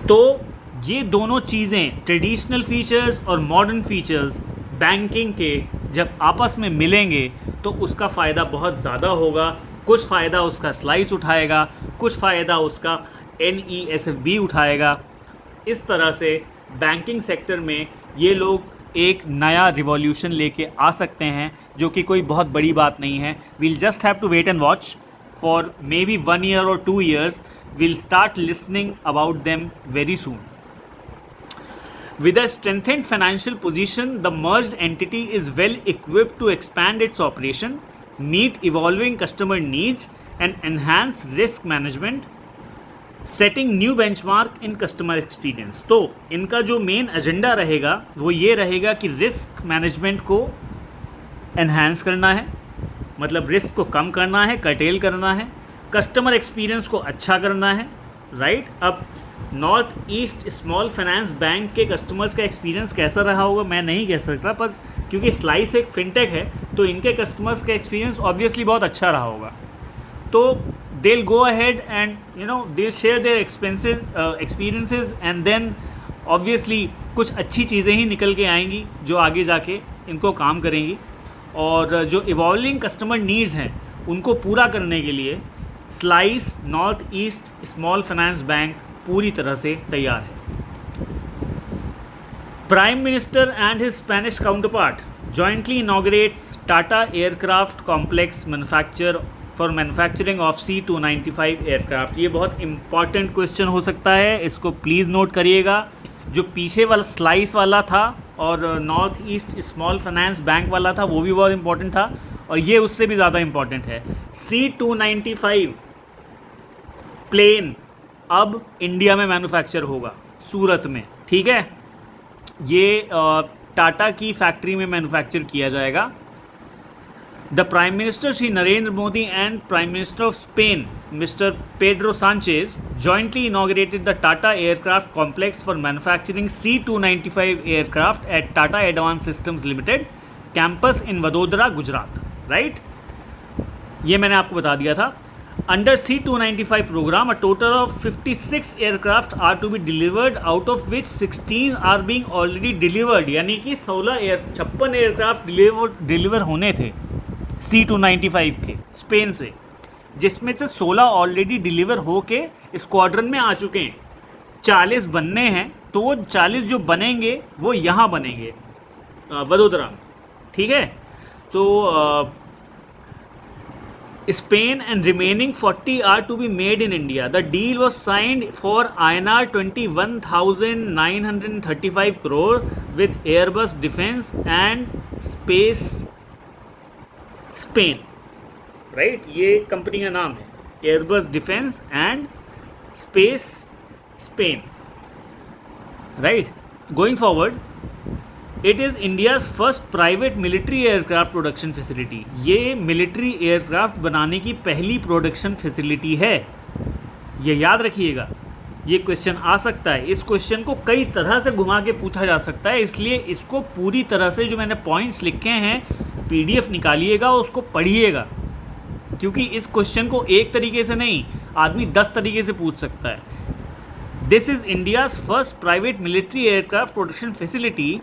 तो ये दोनों चीज़ें, ट्रेडिशनल फीचर्स और मॉडर्न फीचर्स बैंकिंग के जब आपस में मिलेंगे तो उसका फ़ायदा बहुत ज़्यादा होगा। कुछ फ़ायदा उसका स्लाइस उठाएगा, कुछ फ़ायदा उसका NESFB उठाएगा। इस तरह से बैंकिंग सेक्टर में ये लोग एक नया रिवॉल्यूशन लेके आ सकते हैं, जो कि कोई बहुत बड़ी बात नहीं है। We'll just have to wait and watch for maybe 1 year or 2 years. We'll start listening about them very soon. With a strengthened financial position, the merged entity is well equipped to expand its operation, meet evolving customer needs, and enhance risk management, setting new benchmark in customer experience. तो इनका जो main agenda रहेगा वो ये रहेगा कि risk management को enhance करना है, मतलब रिस्क को कम करना है, कर्टेल करना है, कस्टमर एक्सपीरियंस को अच्छा करना है, राइट? अब north East Small Finance bank के कस्टमर्स का एक्सपीरियंस कैसा रहा होगा मैं नहीं कह सकता, पर क्योंकि स्लाइस एक फिनटेक है तो इनके कस्टमर्स का एक्सपीरियंस ऑब्वियसली बहुत अच्छा रहा होगा। तो they'll go ahead and they'll share their experiences and then obviously कुछ अच्छी चीज़ें ही निकल के आएंगी जो आगे जाके इनको काम करेंगी, और जो इवॉल्विंग कस्टमर नीड्स हैं उनको पूरा करने के लिए slice north East Small Finance bank पूरी तरह से तैयार है। Prime minister and his Spanish counterpart jointly inaugurates Tata Aircraft Complex for manufacturing of C-295 aircraft. ये बहुत इंपॉर्टेंट क्वेश्चन हो सकता है, इसको प्लीज़ नोट करिएगा। जो पीछे वाला स्लाइस वाला था और North East Small Finance bank वाला था वो भी बहुत इंपॉर्टेंट था, और ये उससे भी ज़्यादा इंपॉर्टेंट है। C-295 प्लेन अब इंडिया में मैन्युफैक्चर होगा, सूरत में, ठीक है? ये टाटा की फैक्ट्री में मैन्युफैक्चर किया जाएगा। The Prime Minister Shri Narendra Modi and Prime Minister of Spain Mr. Pedro Sanchez jointly inaugurated the Tata Aircraft Complex for manufacturing C-295 aircraft at Tata Advanced Systems Limited, campus in Vadodara, Gujarat. Right? ये मैंने आपको बता दिया था। Under C-295 program, a total of 56 aircraft are to be delivered, out of which 16 are being already delivered. यानी कि 56 aircraft deliver होने थे C-295 के स्पेन से, जिसमें से 16 ऑलरेडी डिलीवर हो के स्क्वाड्रन में आ चुके हैं। 40 बनने हैं, तो वो 40 जो बनेंगे वो यहाँ बनेंगे वडोदरा में, ठीक है? तो Spain and remaining 40 are to be made in India. The deal was signed for INR 21,935 crore with Airbus Defence and Space Spain, right? ये कंपनी का नाम है, Airbus defence and space Spain, right? Going forward, it is India's first private military aircraft production facility. ये military aircraft बनाने की पहली production facility है, ये याद रखिएगा। ये क्वेश्चन आ सकता है, इस क्वेश्चन को कई तरह से घुमा के पूछा जा सकता है, इसलिए इसको पूरी तरह से जो मैंने पॉइंट्स लिखे हैं PDF निकालिएगा और उसको पढ़िएगा, क्योंकि इस क्वेश्चन को एक तरीके से नहीं, आदमी 10 तरीके से पूछ सकता है। This is India's first private military aircraft production facility.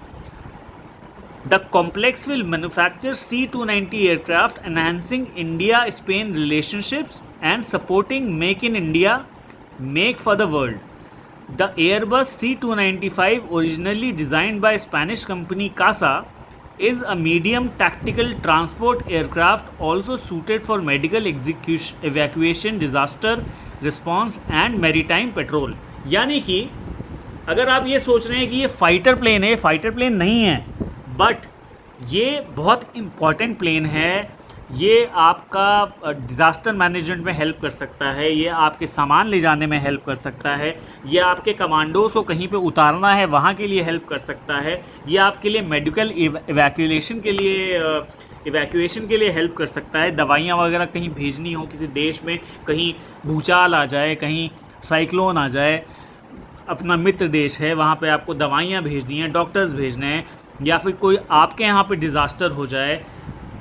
The complex will manufacture C-290 aircraft, enhancing India-Spain relationships and supporting Make in India, Make for the World. The Airbus C295, originally designed by Spanish company CASA, is a medium tactical transport aircraft also suited for medical evacuation, disaster response and maritime patrol. यानी कि अगर आप ये सोच रहे हैं कि ये फाइटर प्लेन है, फाइटर प्लेन नहीं है, बट ये बहुत इम्पॉर्टेंट प्लेन है। ये आपका डिज़ास्टर मैनेजमेंट में हेल्प कर सकता है, ये आपके सामान ले जाने में हेल्प कर सकता है, ये आपके कमांडोज को कहीं पे उतारना है वहाँ के लिए हेल्प कर सकता है, ये आपके लिए मेडिकल इवैक्यूएशन के लिए हेल्प कर सकता है। दवाइयाँ वगैरह कहीं भेजनी हो किसी देश में, कहीं भूचाल आ जाए, कहीं साइक्लोन आ जाए, अपना मित्र देश है वहाँ पे आपको दवाइयाँ भेजनी है, डॉक्टर्स भेजने हैं, या फिर कोई आपके यहाँ पे डिज़ास्टर हो जाए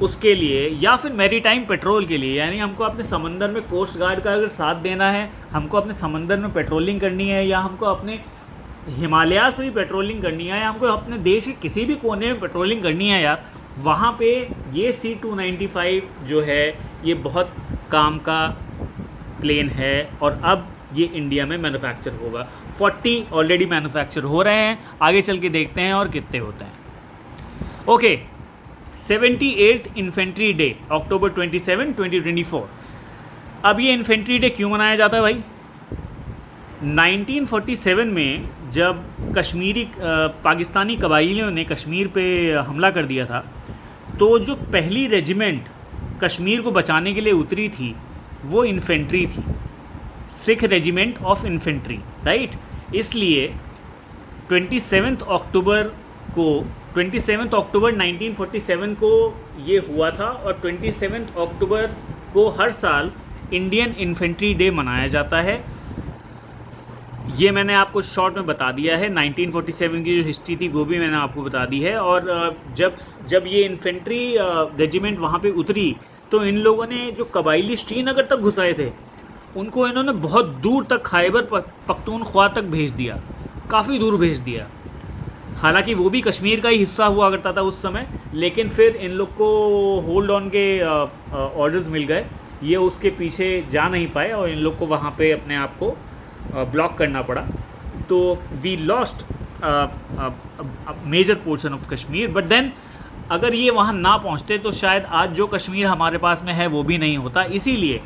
उसके लिए, या फिर मैरीटाइम पेट्रोल के लिए, यानी हमको अपने समंदर में कोस्ट गार्ड का अगर साथ देना है, हमको अपने समंदर में पेट्रोलिंग करनी है, या हमको अपने हिमालयाज़ में भी पेट्रोलिंग करनी है, या हमको अपने देश के किसी भी कोने में पेट्रोलिंग करनी है यार, वहाँ पे ये C295 जो है ये बहुत काम का प्लेन है। और अब ये इंडिया में मैन्युफैक्चर होगा। 40 ऑलरेडी मैन्युफैक्चर हो रहे हैं, आगे चल के देखते हैं और कितने होते हैं। ओके, 78th इन्फेंट्री डे, अक्टूबर 27, 2024। अब ये इन्फेंट्री डे क्यों मनाया जाता है भाई? 1947 में जब पाकिस्तानी कबाइलियों ने कश्मीर पे हमला कर दिया था, तो जो पहली रेजिमेंट कश्मीर को बचाने के लिए उतरी थी वो इन्फेंट्री थी, Sikh regiment of infantry, right. इसलिए 27 अक्टूबर 1947 को ये हुआ था, और 27 अक्टूबर को हर साल इंडियन इन्फेंट्री डे मनाया जाता है। ये मैंने आपको शॉर्ट में बता दिया है। 1947 की जो हिस्ट्री थी वो भी मैंने आपको बता दी है। और जब ये इन्फेंट्री रेजिमेंट वहाँ पे उतरी, तो इन लोगों ने जो कबाइली श्रीनगर तक घुसाए थे उनको इन्होंने बहुत दूर तक खैबर पख्तूनख्वा तक भेज दिया, काफ़ी दूर भेज दिया। हालांकि वो भी कश्मीर का ही हिस्सा हुआ करता था उस समय, लेकिन फिर इन लोग को होल्ड ऑन के ऑर्डर्स मिल गए, ये उसके पीछे जा नहीं पाए और इन लोग को वहाँ पे अपने आप को ब्लॉक करना पड़ा। तो we lost major portion of Kashmir, but then अगर ये वहाँ ना पहुँचते तो शायद आज जो कश्मीर हमारे पास में है वो भी नहीं होता। इसीलिए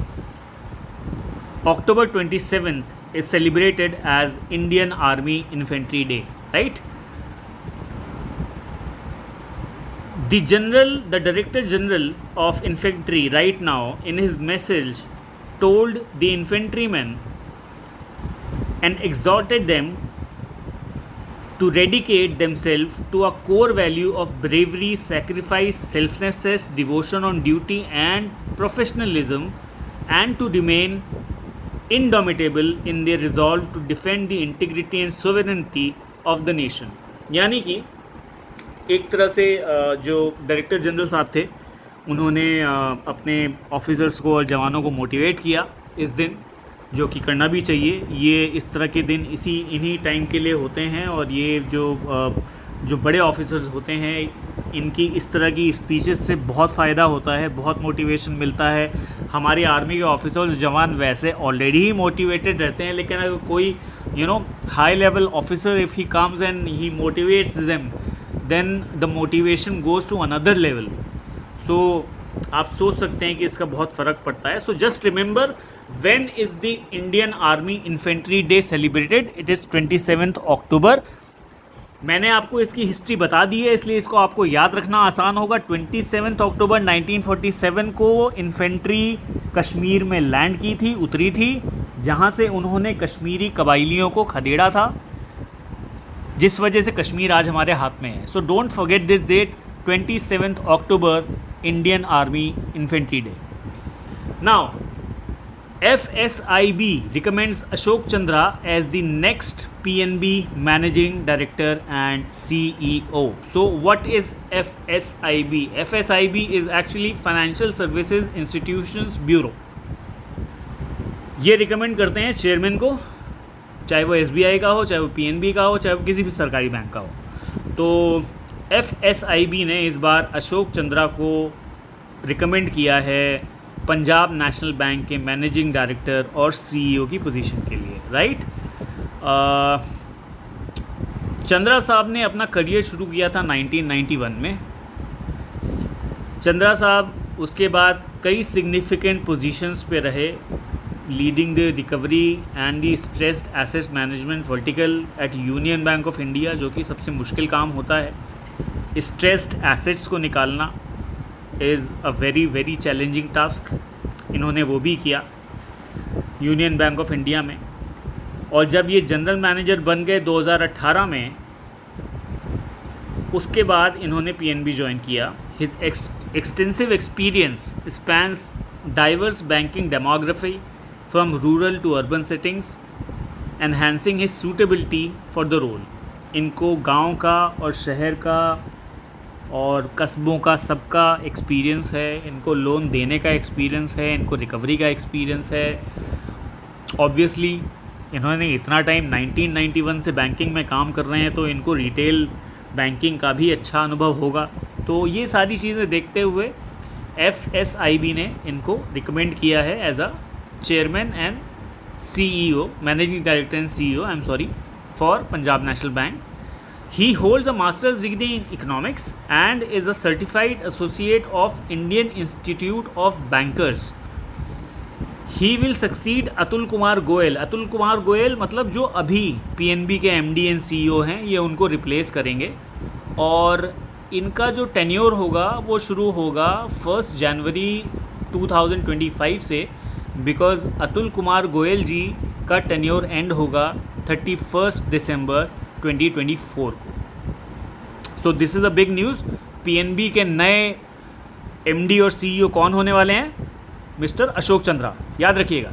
October 27th is celebrated as Indian Army Infantry Day, right? The Director General of Infantry right now in his message told the infantrymen and exhorted them to dedicate themselves to a core value of bravery, sacrifice, selflessness, devotion on duty and professionalism, and to remain indomitable in their resolve to defend the integrity and sovereignty of the nation। यानी कि एक तरह से जो director general साहब थे उन्होंने अपने ऑफिसर्स को और जवानों को मोटिवेट किया इस दिन, जो कि करना भी चाहिए। ये इस तरह के दिन इन्हीं टाइम के लिए होते हैं, और ये जो बड़े ऑफिसर्स होते हैं इनकी इस तरह की स्पीचेस से बहुत फ़ायदा होता है, बहुत मोटिवेशन मिलता है। हमारी आर्मी के ऑफिसर्स जवान वैसे ऑलरेडी ही मोटिवेटेड रहते हैं, लेकिन अगर कोई high level officer if he comes and he motivates them, then the motivation goes to another level. So आप सोच सकते हैं कि इसका बहुत फ़र्क पड़ता है। सो just remember, when is the Indian army infantry day celebrated? It is 27 अक्टूबर। मैंने आपको इसकी हिस्ट्री बता दी है, इसलिए इसको आपको याद रखना आसान होगा। 27 अक्टूबर 1947 को इन्फेंट्री कश्मीर में लैंड की थी, उतरी थी, जहां से उन्होंने कश्मीरी कबाइलियों को खदेड़ा था, जिस वजह से कश्मीर आज हमारे हाथ में है। So don't forget this date, 27 October, Indian army infantry day. Now FSIB recommends Ashok Chandra as the next PNB Managing Director and CEO. So what is FSIB? FSIB is actually Financial Services Institutions Bureau. ये recommend करते हैं chairman को, चाहे वो SBI का हो, चाहे वो PNB का हो, चाहे वो किसी भी सरकारी बैंक का हो। तो FSIB ने इस बार अशोक चंद्रा को रिकमेंड किया है पंजाब नेशनल बैंक के मैनेजिंग डायरेक्टर और CEO की पोजीशन के लिए, राइट। चंद्रा साहब ने अपना करियर शुरू किया था 1991 में। चंद्रा साहब उसके बाद कई सिग्निफिकेंट पोजीशंस पे रहे, leading the recovery and the stressed asset management vertical eight union bank of India, जो कि सबसे मुश्किल काम होता है। स्ट्रेस्ड एसेट्स को निकालना is a very very challenging task. इन्होंने वो भी किया यूनियन बैंक ऑफ इंडिया में। और जब ये जनरल मैनेजर बन गए 2018 में, उसके बाद इन्होंने पीएनबी ज्वाइन किया। His extensive experience spans diverse banking demography from rural to urban settings, enhancing his suitability for the role. इनको गांव का और शहर का और कस्बों का सबका एक्सपीरियंस है, इनको लोन देने का एक्सपीरियंस है, इनको रिकवरी का एक्सपीरियंस है। ऑब्वियसली इन्होंने इतना टाइम 1991 से बैंकिंग में काम कर रहे हैं, तो इनको रिटेल बैंकिंग का भी अच्छा अनुभव होगा। तो ये सारी चीज़ें देखते हुए FSIB ने इनको रिकमेंड किया है as a chairman and CEO, managing director and CEO, I am sorry, for Punjab national bank. He holds a master's degree in economics and is a certified associate of Indian Institute of Bankers. He will succeed Atul Kumar Goyal. Atul Kumar Goyal मतलब जो अभी PNB के MD and CEO हैं, ये उनको replace करेंगे। और इनका जो टेन्योर होगा वो शुरू होगा 1 जनवरी 2025 से, बिकॉज अतुल कुमार गोयल जी का टेन्योर एंड होगा 31 दिसंबर 2024 को। So this is a big news. PNB के नए एमडी और सीईओ कौन होने वाले हैं? मिस्टर अशोक चंद्रा, याद रखिएगा।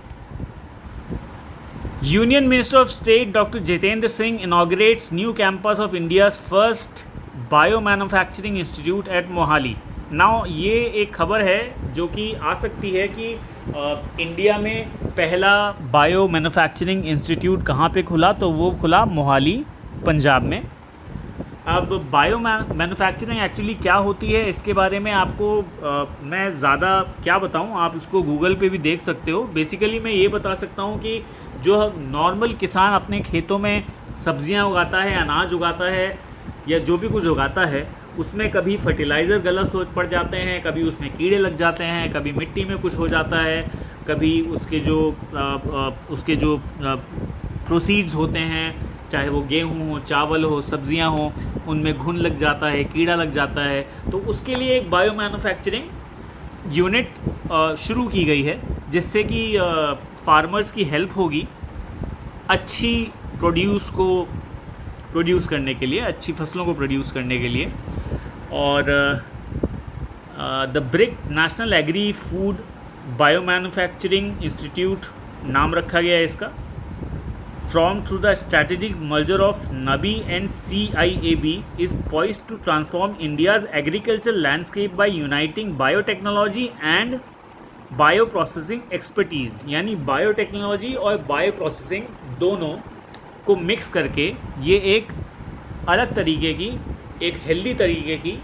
Union minister of state doctor Jitendra Singh inaugurates new campus of India's first bio manufacturing institute eight Mohali. Now ये एक खबर है जो कि आ सकती है कि इंडिया में पहला बायो मैन्युफैक्चरिंग इंस्टीट्यूट कहाँ पे खुला, तो वो खुला मोहाली, पंजाब में। अब बायो मैन्युफैक्चरिंग एक्चुअली क्या होती है, इसके बारे में आपको मैं ज़्यादा क्या बताऊं, आप इसको गूगल पे भी देख सकते हो। बेसिकली मैं ये बता सकता हूं कि जो नॉर्मल किसान अपने खेतों में सब्जियां उगाता है, अनाज उगाता है, या जो भी कुछ उगाता है, उसमें कभी फर्टिलाइज़र गलत हो पड़ जाते हैं, कभी उसमें कीड़े लग जाते हैं, कभी मिट्टी में कुछ हो जाता है, कभी उसके जो प्रोसीड्स होते हैं, चाहे वो गेहूँ हो, चावल हो, सब्जियां हो, उनमें घुन लग जाता है, कीड़ा लग जाता है। तो उसके लिए एक बायो मैन्युफैक्चरिंग यूनिट शुरू की गई है, जिससे कि फार्मर्स की हेल्प होगी अच्छी प्रोड्यूस करने के लिए, अच्छी फसलों को प्रोड्यूस करने के लिए। और the brick national agri food bio manufacturing institute नाम रखा गया है इसका। Formed through the strategic merger of NABI and CIAB, is poised to transform India's agricultural landscape by uniting biotechnology and bioprocessing expertise। यानी बायोटेक्नोलॉजी और बायोप्रोसेसिंग दोनों को mix करके ये एक अलग तरीके की, एक हेल्दी तरीके की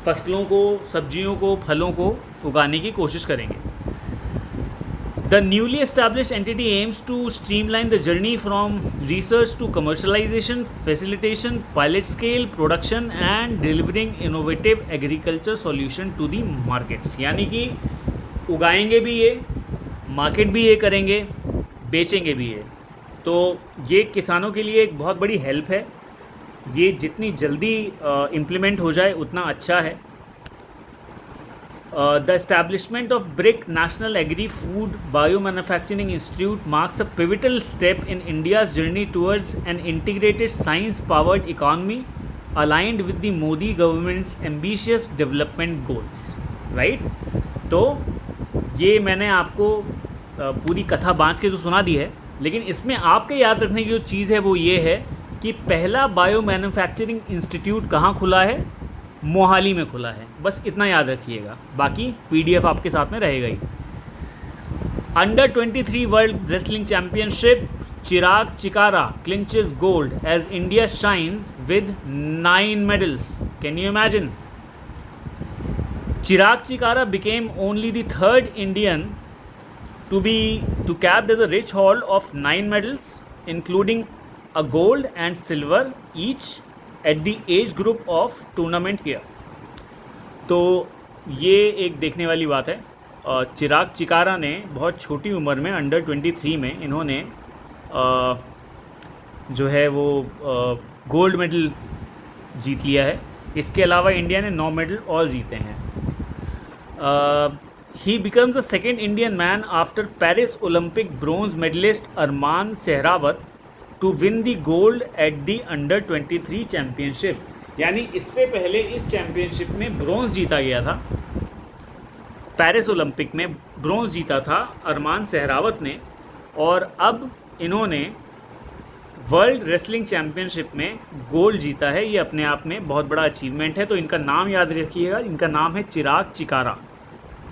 फसलों को, सब्जियों को, फलों को उगाने की कोशिश करेंगे। The newly established entity aims to streamline the journey from research to commercialization, facilitation, pilot scale production and delivering innovative agriculture solution to the markets। यानी कि उगाएंगे भी ये, मार्केट भी ये करेंगे, बेचेंगे भी ये। तो ये किसानों के लिए एक बहुत बड़ी हेल्प है। ये जितनी जल्दी इम्प्लीमेंट हो जाए उतना अच्छा है। The establishment of BRIC National Agri-Food Biomanufacturing Institute marks a pivotal step in India's journey towards an integrated science-powered economy aligned with the Modi government's ambitious development goals, right? तो ये मैंने आपको पूरी कथा बाँच के तो सुना दी है, लेकिन इसमें आपके याद रखने की जो चीज़ है वो ये है कि पहला बायो मैन्युफैक्चरिंग इंस्टीट्यूट कहाँ खुला है? मोहाली में खुला है। बस इतना याद रखिएगा, बाकी PDF आपके साथ में रहेगा ही। Under 23 World Wrestling Championship, Chirag Chikara clinches gold as India shines with 9 medals। Can you imagine? Chirag Chikara became only the third Indian to capped as a rich haul of 9 medals, including a gold and silver each at the age group of tournament here. तो ये एक देखने वाली बात है। चिराग चिकारा ने बहुत छोटी उम्र में अंडर 23 में इन्होंने जो है वो गोल्ड मेडल जीत लिया है। इसके अलावा इंडिया ने 9 मेडल और जीते हैं। He becomes the second Indian man after Paris Olympic bronze medalist Arman Sehrawat to win the gold at the under 23 championship. यानी इससे पहले इस चैम्पियनशिप में ब्रोंज जीता गया था, पेरिस ओलंपिक में ब्रोंज जीता था अरमान सहरावत ने, और अब इन्होंने वर्ल्ड रेसलिंग चैम्पियनशिप में गोल्ड जीता है। ये अपने आप में बहुत बड़ा अचीवमेंट है। तो इनका नाम याद रखिएगा, इनका नाम है चिराग चिकारा,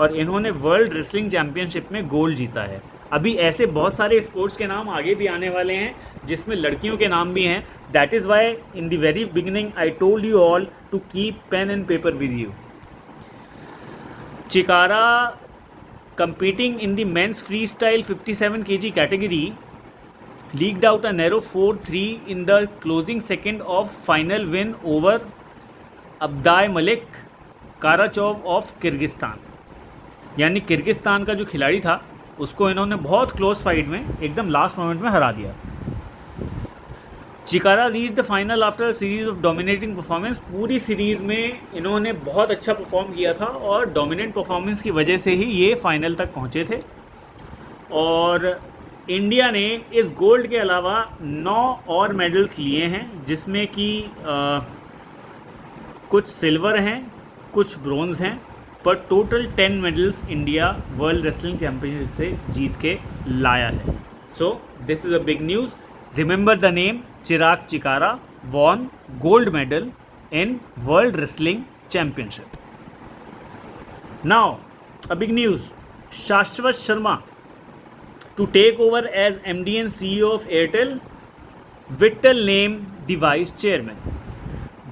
और इन्होंने वर्ल्ड रेसलिंग चैम्पियनशिप में गोल्ड जीता है। अभी ऐसे बहुत सारे स्पोर्ट्स के नाम आगे भी आने वाले हैं जिसमें लड़कियों के नाम भी हैं। That is why in the very beginning I told you all to keep pen and paper with you. Chikara competing in the men's freestyle 57 kg category leaked out a narrow 4-3 in the closing second of final win over Abday Malik Karachov of Kyrgyzstan। यानी Kyrgyzstan का जो खिलाड़ी था उसको इन्होंने बहुत close fight में एकदम लास्ट मोमेंट में हरा दिया। Chikara reach the final after series of dominating performance. पूरी सीरीज़ में इन्होंने बहुत अच्छा परफॉर्म किया था और डोमिनेंट परफॉर्मेंस की वजह से ही ये फाइनल तक पहुँचे थे। और इंडिया ने इस गोल्ड के अलावा 9 और मेडल्स लिए हैं, जिसमें कि कुछ सिल्वर हैं, कुछ ब्रोंज हैं, पर total 10 medals India world Wrestling championship से जीत के लाया है। So this is a big news. Remember the name Chirag चिकारा won gold medal in World Wrestling Championship. Now, a big news. Shashwat Sharma to take over as MD and CEO of Airtel. Vittal named the Vice Chairman.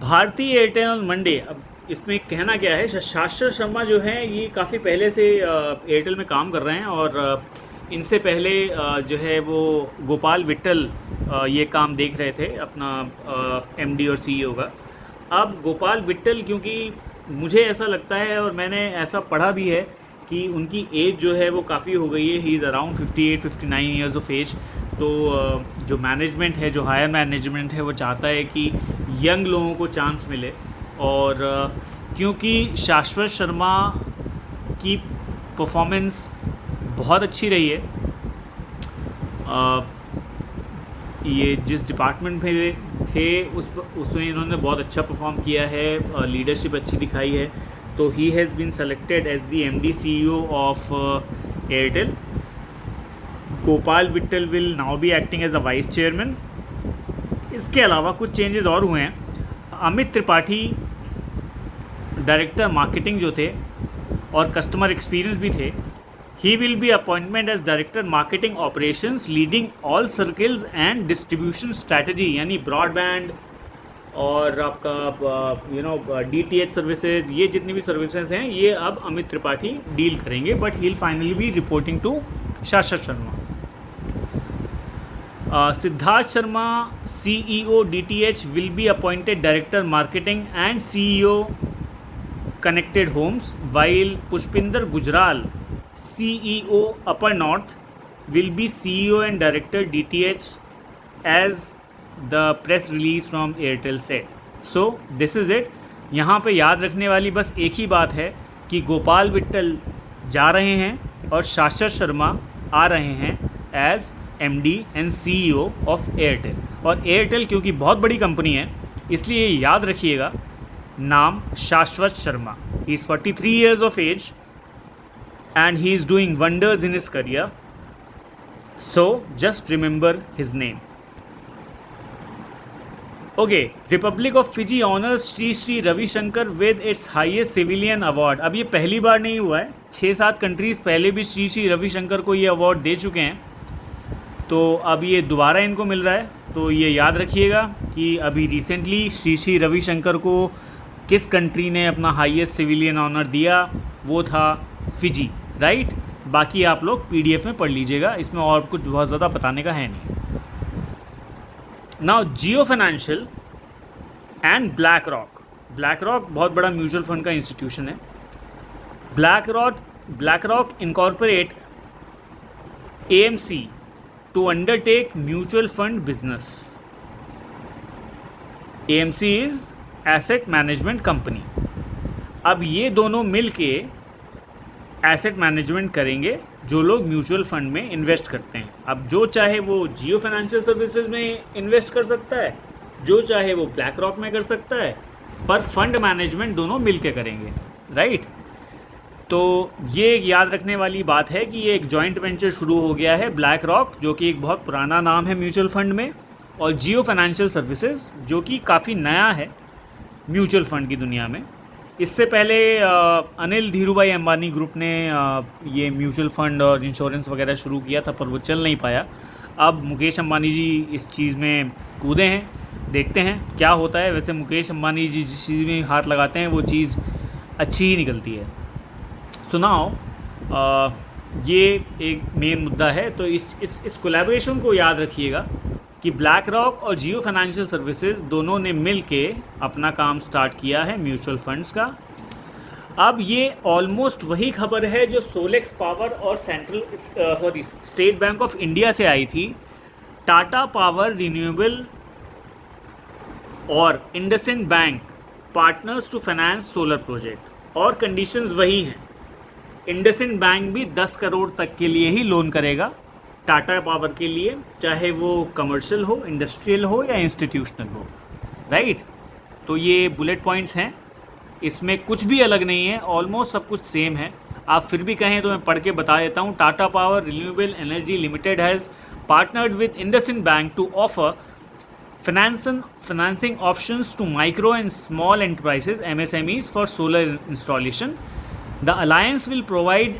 Bharti Airtel on Monday. अब इसमें कहना क्या है, शाश्वत शर्मा जो है ये काफ़ी पहले से एयरटेल में काम कर रहे हैं, और इनसे पहले जो है वो गोपाल विट्टल ये काम देख रहे थे अपना एमडी और सीईओ का। अब गोपाल विट्टल, क्योंकि मुझे ऐसा लगता है और मैंने ऐसा पढ़ा भी है कि उनकी एज जो है वो काफ़ी हो गई है। He is around 58-59 years of age. तो जो मैनेजमेंट है, जो हायर मैनेजमेंट है, वो चाहता है कि यंग लोगों को चांस मिले। और क्योंकि शाश्वत शर्मा की परफॉर्मेंस बहुत अच्छी रही है, ये जिस डिपार्टमेंट में थे उसमें इन्होंने बहुत अच्छा परफॉर्म किया है, लीडरशिप अच्छी दिखाई है, तो he has been selected as the MD CEO of Airtel. Gopal Vittal will now be acting as a vice chairman. इसके अलावा कुछ चेंजेस और हुए हैं। अमित त्रिपाठी डायरेक्टर मार्केटिंग जो थे और कस्टमर एक्सपीरियंस भी थे, he will be appointment as director marketing operations leading all circles and distribution strategy। यानी ब्रॉडबैंड और आपका DTH सर्विसेज, ये जितनी भी सर्विसेज हैं ये अब अमित त्रिपाठी डील करेंगे, but he will finally be reporting to Shashwat Sharma. Siddharth Sharma CEO DTH will be appointed director marketing and CEO connected homes, while Pushpinder Gujral CEO Upper North will be CEO and Director DTH, as the press release from Airtel said. So this is it। यहाँ पे याद रखने वाली बस एक ही बात है कि गोपाल विट्टल जा रहे हैं और शाश्वत शर्मा आ रहे हैं as MD and CEO of Airtel. और एयरटेल क्योंकि बहुत बड़ी कंपनी है इसलिए याद रखिएगा नाम Shashwat Sharma. He is 43 years of age and he is doing wonders in his career, so just remember his name. Okay, Republic of Fiji honors Sri Sri Ravi Shankar with its highest civilian award। अब ये पहली बार नहीं हुआ है, 6-7 countries पहले भी श्री श्री रवि शंकर को ये अवार्ड दे चुके हैं, तो अब ये दोबारा इनको मिल रहा है। तो ये याद रखिएगा कि अभी रिसेंटली श्री श्री रवि शंकर को किस कंट्री ने अपना हाईएस्ट सिविलियन ऑनर दिया, वो था फिजी, राइट। बाकी आप लोग PDF में पढ़ लीजिएगा, इसमें और कुछ बहुत ज़्यादा बताने का है नहीं। Now Jio financial and black rock बहुत बड़ा म्यूचुअल फंड का इंस्टीट्यूशन है. Black rock incorporate AMC to undertake mutual fund business. AMC is Asset Management Company. अब ये दोनों मिल के एसेट मैनेजमेंट करेंगे जो लोग म्यूचुअल फंड में इन्वेस्ट करते हैं. अब जो चाहे वो जियो फाइनेंशियल सर्विसेज में इन्वेस्ट कर सकता है, जो चाहे वो ब्लैक रॉक में कर सकता है, पर फंड मैनेजमेंट दोनों मिल के करेंगे, राइट. तो ये एक याद रखने वाली बात है कि ये एक जॉइंट वेंचर शुरू हो गया है, ब्लैक रॉक जो कि एक बहुत पुराना नाम है म्यूचुअल फंड में, और जियो फाइनेंशियल सर्विसेज जो कि काफ़ी नया है म्यूचुअल फंड की दुनिया में. इससे पहले अनिल धीरूभाई अंबानी ग्रुप ने ये म्यूचुअल फंड और इंश्योरेंस वगैरह शुरू किया था, पर वो चल नहीं पाया. अब मुकेश अंबानी जी इस चीज़ में कूदे हैं, देखते हैं क्या होता है. वैसे मुकेश अंबानी जी जिस चीज़ में हाथ लगाते हैं वो चीज़ अच्छी ही निकलती है. सुनाओ, ये एक मेन मुद्दा है. तो इस कोलैबोरेशन को याद रखिएगा कि ब्लैक रॉक और जियो फाइनेंशियल सर्विसेज दोनों ने मिल के अपना काम स्टार्ट किया है म्यूचुअल फंड्स का. अब ये ऑलमोस्ट वही खबर है जो सोलेक्स पावर और स्टेट बैंक ऑफ इंडिया से आई थी. टाटा पावर रिन्यूएबल और IndusInd bank partners to finance solar project, और कंडीशंस वही हैं. इंडसइंड बैंक भी 10 करोड़ तक के लिए ही लोन करेगा टाटा पावर के लिए, चाहे वो कमर्शियल हो, इंडस्ट्रियल हो या इंस्टीट्यूशनल हो, राइट. तो ये बुलेट पॉइंट्स हैं, इसमें कुछ भी अलग नहीं है, ऑलमोस्ट सब कुछ सेम है. आप फिर भी कहें तो मैं पढ़ के बता देता हूँ. Tata power renewable energy limited has partnered with IndusInd bank to offer financing options to micro and small enterprises MSMEs for solar installation. The alliance will provide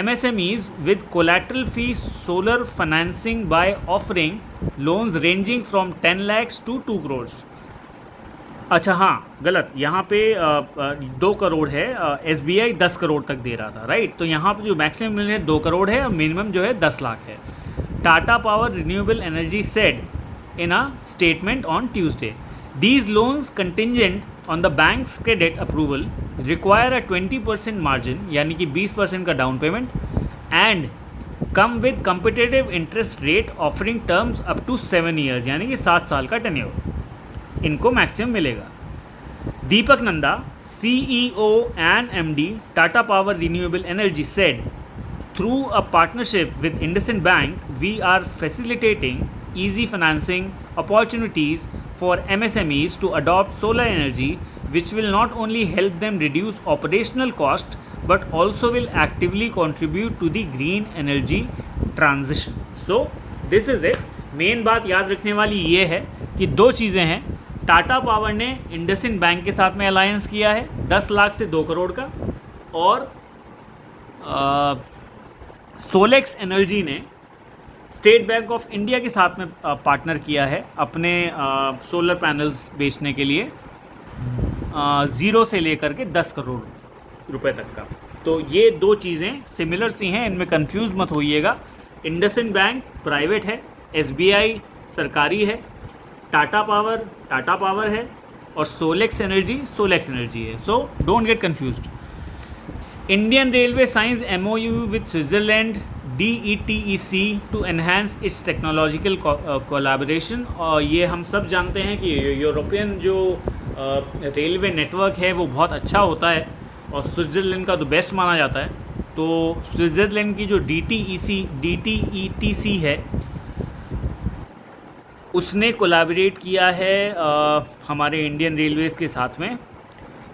MSMEs with collateral-free solar financing by offering loans ranging from 10 lakhs to 2 crores. अच्छा हाँ, गलत, यहाँ पे 2 करोड़ है. SBI 10 crore तक दे रहा था, right. तो यहाँ पे जो मैक्सिमम है 2 करोड़ है और मिनिमम जो है 10 लाख है. Tata power renewable energy said in a statement on Tuesday. These loans contingent on the bank's credit approval require a 20% margin, यानी कि 20% का down payment, and come with competitive interest rate offering terms up to 7 years, यानी कि 7 साल का tenure इनको maximum मिलेगा. दीपक Nanda, CEO and MD Tata Power Renewable Energy said, through a partnership with IndusInd Bank, we are facilitating easy financing opportunities for MSMEs to adopt solar energy, which will not only help them reduce operational cost but also will actively contribute to the green energy transition. So this is it. Main बात याद रखने वाली ये है कि 2 चीज़ें हैं. Tata power ने इंडसइंड बैंक के साथ में अलायंस किया है 10 लाख से 2 करोड़ का, और सोलेक्स एनर्जी ने स्टेट बैंक ऑफ इंडिया के साथ में पार्टनर किया है अपने सोलर पैनल्स बेचने के लिए 0 से लेकर के 10 करोड़ रुपए तक का. तो ये 2 चीज़ें सिमिलर सी हैं, इनमें कंफ्यूज मत होइएगा. इंडसइंड बैंक प्राइवेट है, SBI सरकारी है, टाटा पावर है, और सोलेक्स एनर्जी है. So don't get confused. Indian railway signs MOU with Switzerland DETEC to enhance its technological collaboration. और ये हम सब जानते हैं कि यूरोपियन जो रेलवे नेटवर्क है वो बहुत अच्छा होता है और स्विट्ज़रलैंड का तो बेस्ट माना जाता है. तो स्विट्ज़रलैंड की जो DETEC है उसने कोलैबोरेट किया है हमारे इंडियन रेलवेज़ के साथ में.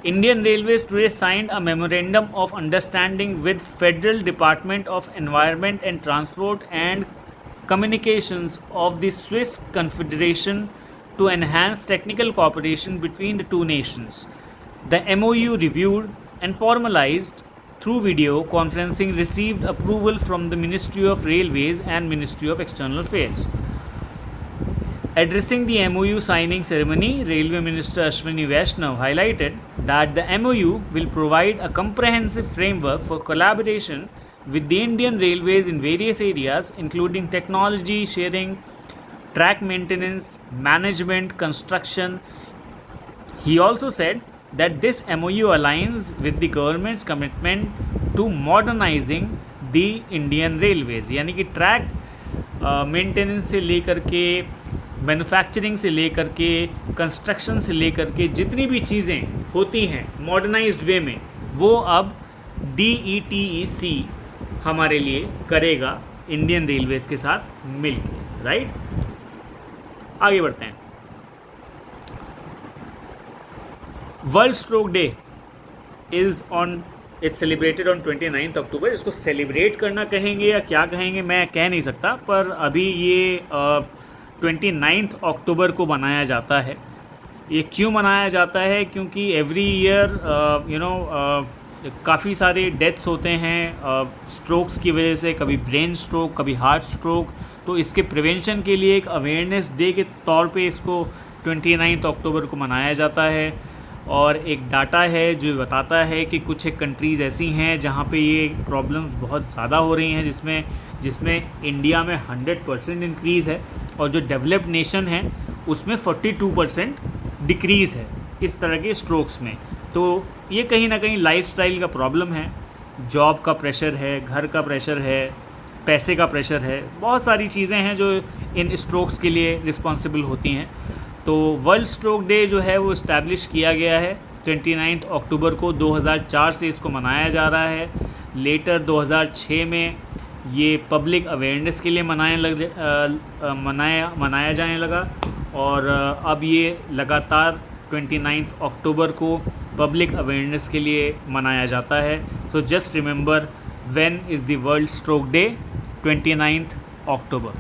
Indian Railways today signed a memorandum of understanding with Federal Department of Environment and Transport and Communications of the Swiss Confederation to enhance technical cooperation between the two nations. The MOU reviewed and formalized through video conferencing received approval from the Ministry of Railways and Ministry of External Affairs. Addressing the MOU signing ceremony, Railway Minister Ashwini Vaishnaw highlighted that the MOU will provide a comprehensive framework for collaboration with the Indian Railways in various areas, including technology sharing, track maintenance, management, construction. He also said that this MOU aligns with the government's commitment to modernizing the Indian Railways. यानी कि track maintenance से लेकर के, manufacturing से लेकर के, construction से लेकर के जितनी भी चीज़ें होती हैं मॉडर्नाइज्ड वे में, वो अब DETEC हमारे लिए करेगा इंडियन रेलवेज़ के साथ मिलके, राइट। आगे बढ़ते हैं। World stroke day is celebrated on 29 अक्टूबर। इसको सेलिब्रेट करना कहेंगे या क्या कहेंगे मैं कह नहीं सकता, पर अभी ये 29 अक्टूबर को मनाया जाता है। ये क्यों मनाया जाता है? क्योंकि एवरी ईयर काफ़ी सारे डेथ्स होते हैं स्ट्रोक्स की वजह से, कभी ब्रेन स्ट्रोक, कभी हार्ट स्ट्रोक। तो इसके प्रिवेंशन के लिए एक अवेयरनेस डे के तौर पे इसको 29 अक्टूबर को मनाया जाता है। और एक डाटा है जो बताता है कि कुछ एक कंट्रीज़ ऐसी हैं जहाँ पे ये प्रॉब्लम्स बहुत ज़्यादा हो रही हैं, जिसमें इंडिया में 100% इंक्रीज़ है और जो डेवलप्ड नेशन है उसमें 42% डिक्रीज़ है इस तरह के स्ट्रोक्स में। तो ये कहीं ना कहीं लाइफस्टाइल का प्रॉब्लम है, जॉब का प्रेशर है, घर का प्रेशर है, पैसे का प्रेशर है, बहुत सारी चीज़ें हैं जो इन स्ट्रोक्स के लिए रिस्पॉन्सिबल होती हैं। तो वर्ल्ड स्ट्रोक डे जो है वो इस्टेब्लिश किया गया है 29 अक्टूबर को। 2004 से इसको मनाया जा रहा है। लेटर 2006 में ये पब्लिक अवेयरनेस के लिए मनाया जाने लगा और अब ये लगातार 29 अक्टूबर को पब्लिक अवेयरनेस के लिए मनाया जाता है। सो just remember when is the world stroke day, 29 October.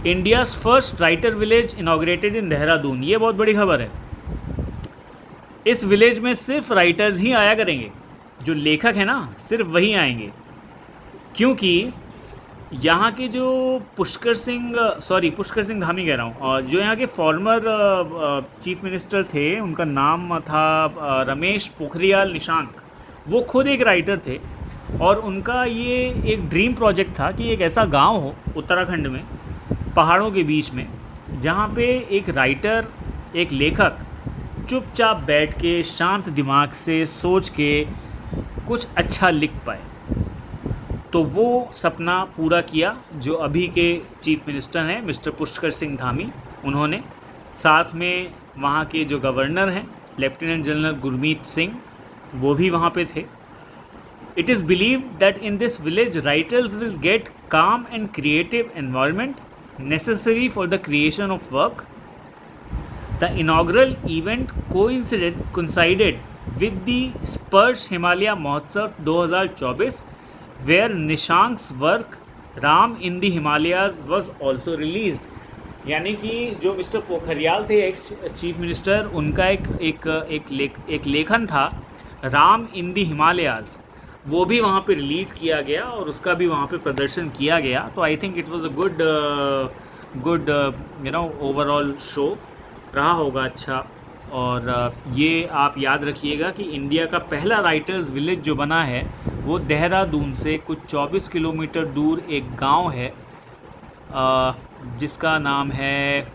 India's first writer village inaugurated इन देहरादून। ये बहुत बड़ी खबर है। इस विलेज में सिर्फ राइटर्स ही आया करेंगे, जो लेखक हैं ना सिर्फ वही आएंगे, क्योंकि यहाँ के जो पुष्कर सिंह धामी कह रहा हूँ, और जो यहाँ के फॉर्मर चीफ मिनिस्टर थे, उनका नाम था रमेश पोखरियाल निशांक। वो खुद एक राइटर थे और उनका ये एक ड्रीम प्रोजेक्ट था कि एक ऐसा गांव हो उत्तराखंड में पहाड़ों के बीच में जहाँ पे एक राइटर, एक लेखक चुपचाप बैठ के शांत दिमाग से सोच के कुछ अच्छा लिख पाए। तो वो सपना पूरा किया जो अभी के चीफ मिनिस्टर हैं मिस्टर पुष्कर सिंह धामी, उन्होंने। साथ में वहाँ के जो गवर्नर हैं लेफ्टिनेंट जनरल गुरमीत सिंह, वो भी वहाँ पे थे। It is believed that in this village writers will get calm and creative environment necessary for the creation of work. The inaugural event coincided with the Sparsh Himalaya Mahotsav 2024, where Nishank's work Ram in the Himalayas was also released. यानी कि जो mister Pokhriyal थे ex chief minister, उनका एक लेखन था राम इन दी Himalayas, वो भी वहाँ पे रिलीज़ किया गया और उसका भी वहाँ पे प्रदर्शन किया गया। तो I think it was a good overall show रहा होगा, अच्छा। और ये आप याद रखिएगा कि इंडिया का पहला राइटर्स विलेज जो बना है वो देहरादून से कुछ 24 किलोमीटर दूर एक गांव है जिसका नाम है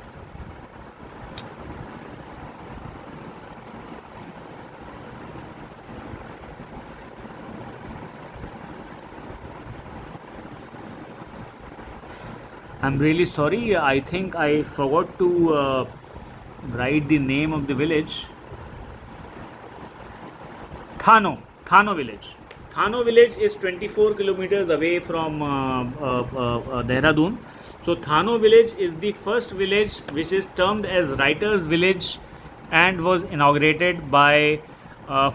I'm really sorry, I think I forgot to write the name of the village. Thano village. Thano village is 24 kilometers away from Dehradun. So Thano village is the first village which is termed as Writers Village and was inaugurated by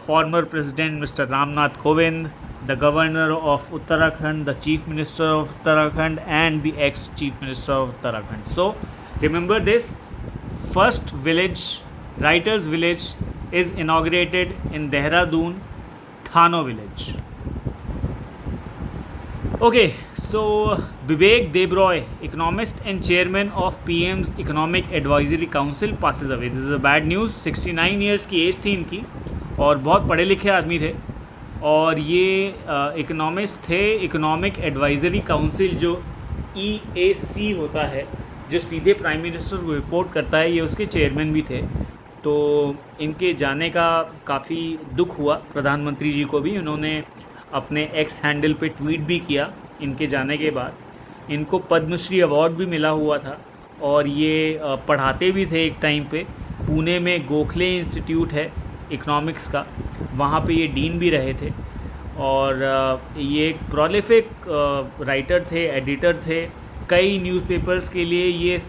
former President Mr. Ramnath Kovind, the Governor of Uttarakhand, the Chief Minister of Uttarakhand and the ex-Chief Minister of Uttarakhand. So remember this, first village, Writers Village is inaugurated in Dehradun, Thano village. Okay, so Vivek Debroy, economist and chairman of PM's Economic Advisory Council, passes away. This is a bad news. 69 years की as थी इनकी और बहुत पढ़े लिखे आदमी थे और ये इकोनॉमिस्ट थे। इकोनॉमिक एडवाइज़री काउंसिल जो EAC होता है, जो सीधे प्राइम मिनिस्टर को रिपोर्ट करता है, ये उसके चेयरमैन भी थे। तो इनके जाने का काफ़ी दुख हुआ प्रधानमंत्री जी को भी। उन्होंने अपने एक्स हैंडल पे ट्वीट भी किया इनके जाने के बाद। इनको पद्मश्री अवार्ड भी मिला हुआ था और ये पढ़ाते भी थे एक टाइम पे। पुणे में गोखले इंस्टीट्यूट है इकोनॉमिक्स का, वहाँ पे ये डीन भी रहे थे। और ये एक प्रोलिफिक राइटर थे, एडिटर थे। कई न्यूज़पेपर्स के लिए ये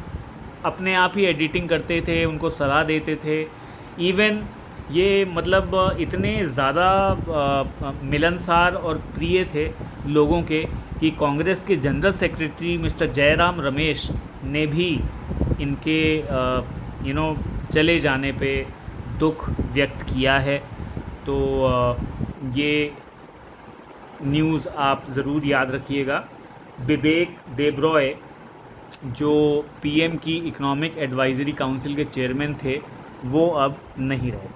अपने आप ही एडिटिंग करते थे, उनको सलाह देते थे। इवन ये मतलब इतने ज़्यादा मिलनसार और प्रिय थे लोगों के कि कांग्रेस के general secretary mister Jairam Ramesh ने भी इनके चले जाने पे दुख व्यक्त किया है। तो ये न्यूज़ आप ज़रूर याद रखिएगा। बिबेक देबरॉय जो पीएम की इकोनॉमिक एडवाइजरी काउंसिल के चेयरमैन थे, वो अब नहीं रहे।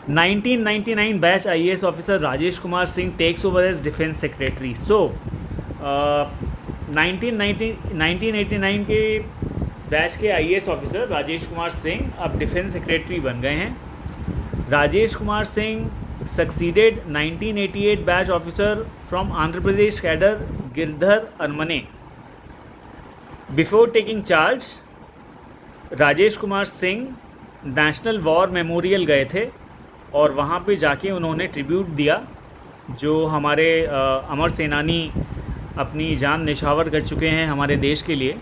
1999 batch IAS officer Rajesh Kumar Singh takes over as defence secretary. 1989 के बैच के आईएएस ऑफिसर राजेश कुमार सिंह अब डिफेंस सेक्रेटरी बन गए हैं। Rajesh Kumar Singh succeeded 1988 batch officer from Andhra Pradesh cadre Girdhar Armane. Before taking charge, Rajesh Kumar Singh national war memorial गए थे और वहाँ पे जाके उन्होंने ट्रिब्यूट दिया। जो हमारे अमर सेनानी अपनी जान निछावर कर चुके हैं हमारे देश के लिए,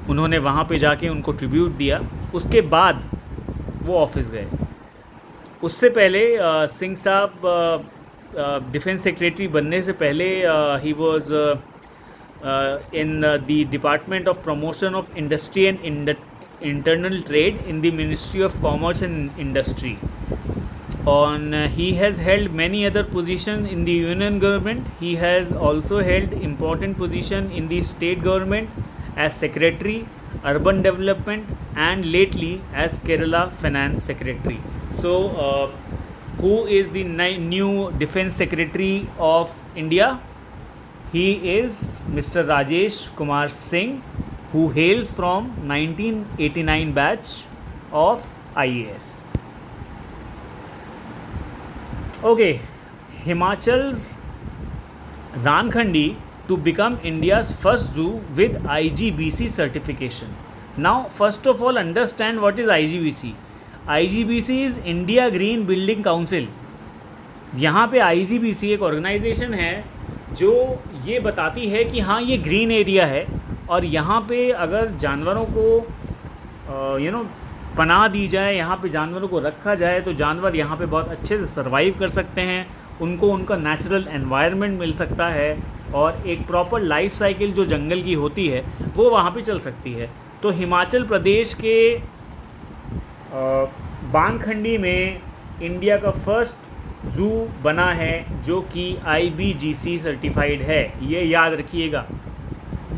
उन्होंने वहाँ पे जाके उनको ट्रिब्यूट दिया। उसके बाद वो ऑफिस गए। उससे पहले सिंह साहब डिफेंस सेक्रेटरी बनने से पहले he was in the department of promotion of industry and internal trade in the ministry of commerce and industry. On he has held many other positions in the union government. He has also held important position in the state government as secretary, urban development, and lately as Kerala finance secretary. So, who is the new defense secretary of India? He is Mr. Rajesh Kumar Singh, who hails from 1989 batch of IAS. Okay, Himachal's Rankhandi to become India's first zoo with IGBC certification. Now, first of all, understand what is IGBC. IGBC is India Green Building Council. यहाँ पे IGBC एक organisation है जो ये बताती है कि हाँ ये ग्रीन एरिया है और यहाँ पे अगर जानवरों को पनाह दी जाए, यहाँ पे जानवरों को रखा जाए तो जानवर यहाँ पे बहुत अच्छे से सर्वाइव कर सकते हैं, उनको उनका नेचुरल एनवायरनमेंट मिल सकता है और एक प्रॉपर लाइफ साइकिल जो जंगल की होती है वो वहाँ पे चल सकती है। तो हिमाचल प्रदेश के बानखंडी में इंडिया का फर्स्ट ज़ू बना है जो कि IBGC सर्टिफाइड है। ये याद रखिएगा,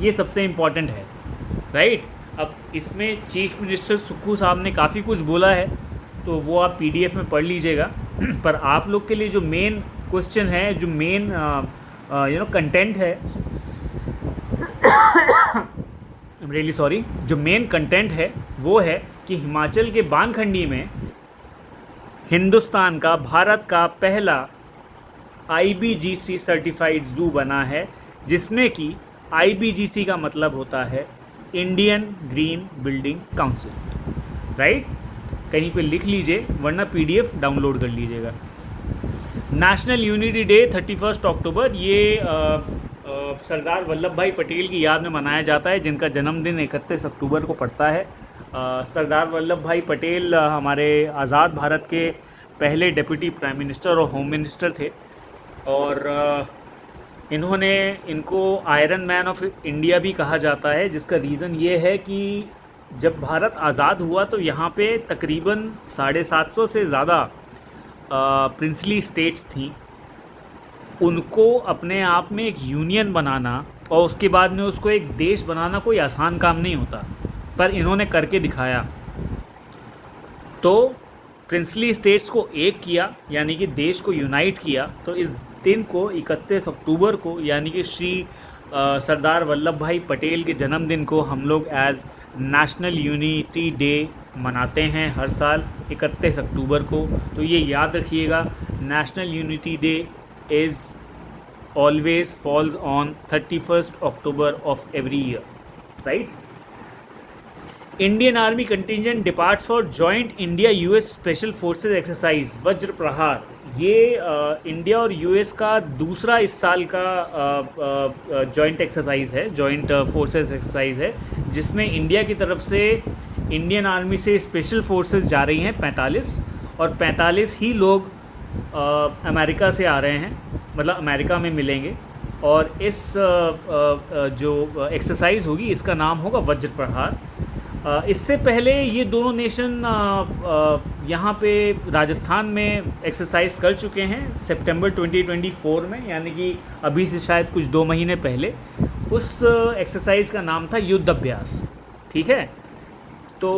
ये सबसे इम्पॉर्टेंट है, राइट। अब इसमें चीफ मिनिस्टर सुक्खू साहब ने काफ़ी कुछ बोला है तो वो आप PDF में पढ़ लीजिएगा। पर आप लोग के लिए जो मेन क्वेश्चन है, जो मेन कंटेंट है रियली सॉरी, जो मेन कंटेंट है वो है कि हिमाचल के बानखंडी में हिंदुस्तान का, भारत का पहला IBGC सर्टिफाइड ज़ू बना है, जिसमें कि IBGC का मतलब होता है Indian green building council, right. कहीं पे लिख लीजिए वरना PDF डाउनलोड कर लीजिएगा। नेशनल यूनिटी डे 31 अक्टूबर, ये सरदार वल्लभ भाई पटेल की याद में मनाया जाता है, जिनका जन्मदिन 31 अक्टूबर को पड़ता है। सरदार वल्लभ भाई पटेल हमारे आज़ाद भारत के पहले डिप्टी प्राइम मिनिस्टर और होम मिनिस्टर थे और इनको आयरन मैन ऑफ इंडिया भी कहा जाता है, जिसका रीज़न ये है कि जब भारत आज़ाद हुआ तो यहाँ पे तकरीबन 750 से ज़्यादा प्रिंसली स्टेट्स थी। उनको अपने आप में एक यूनियन बनाना और उसके बाद में उसको एक देश बनाना कोई आसान काम नहीं होता, पर इन्होंने करके दिखाया। तो प्रिंसली स्टेट्स को एक किया, यानी कि देश को यूनाइट किया। तो इस दिन को 31 अक्टूबर को, यानी कि श्री सरदार वल्लभ भाई पटेल के जन्मदिन को हम लोग एज नेशनल यूनिटी डे मनाते हैं हर साल 31 अक्टूबर को। तो ये याद रखिएगा, national unity day is always falls on 31st October of every year, right. Indian army contingent departs for joint India US special forces exercise वज्र प्रहार। ये इंडिया और यूएस का दूसरा इस साल का जॉइंट एक्सरसाइज है, जॉइंट फोर्सेज एक्सरसाइज है, जिसमें इंडिया की तरफ से इंडियन आर्मी से स्पेशल फोर्सेज जा रही हैं 45, और 45 ही लोग अमेरिका से आ रहे हैं, मतलब अमेरिका में मिलेंगे। और इस जो एक्सरसाइज होगी इसका नाम होगा वज्र प्रहार। इससे पहले ये दोनों नेशन यहाँ पे राजस्थान में एक्सरसाइज कर चुके हैं सितंबर 2024 में, यानी कि अभी से शायद कुछ 2 महीने पहले। उस एक्सरसाइज का नाम था युद्ध अभ्यास, ठीक है। तो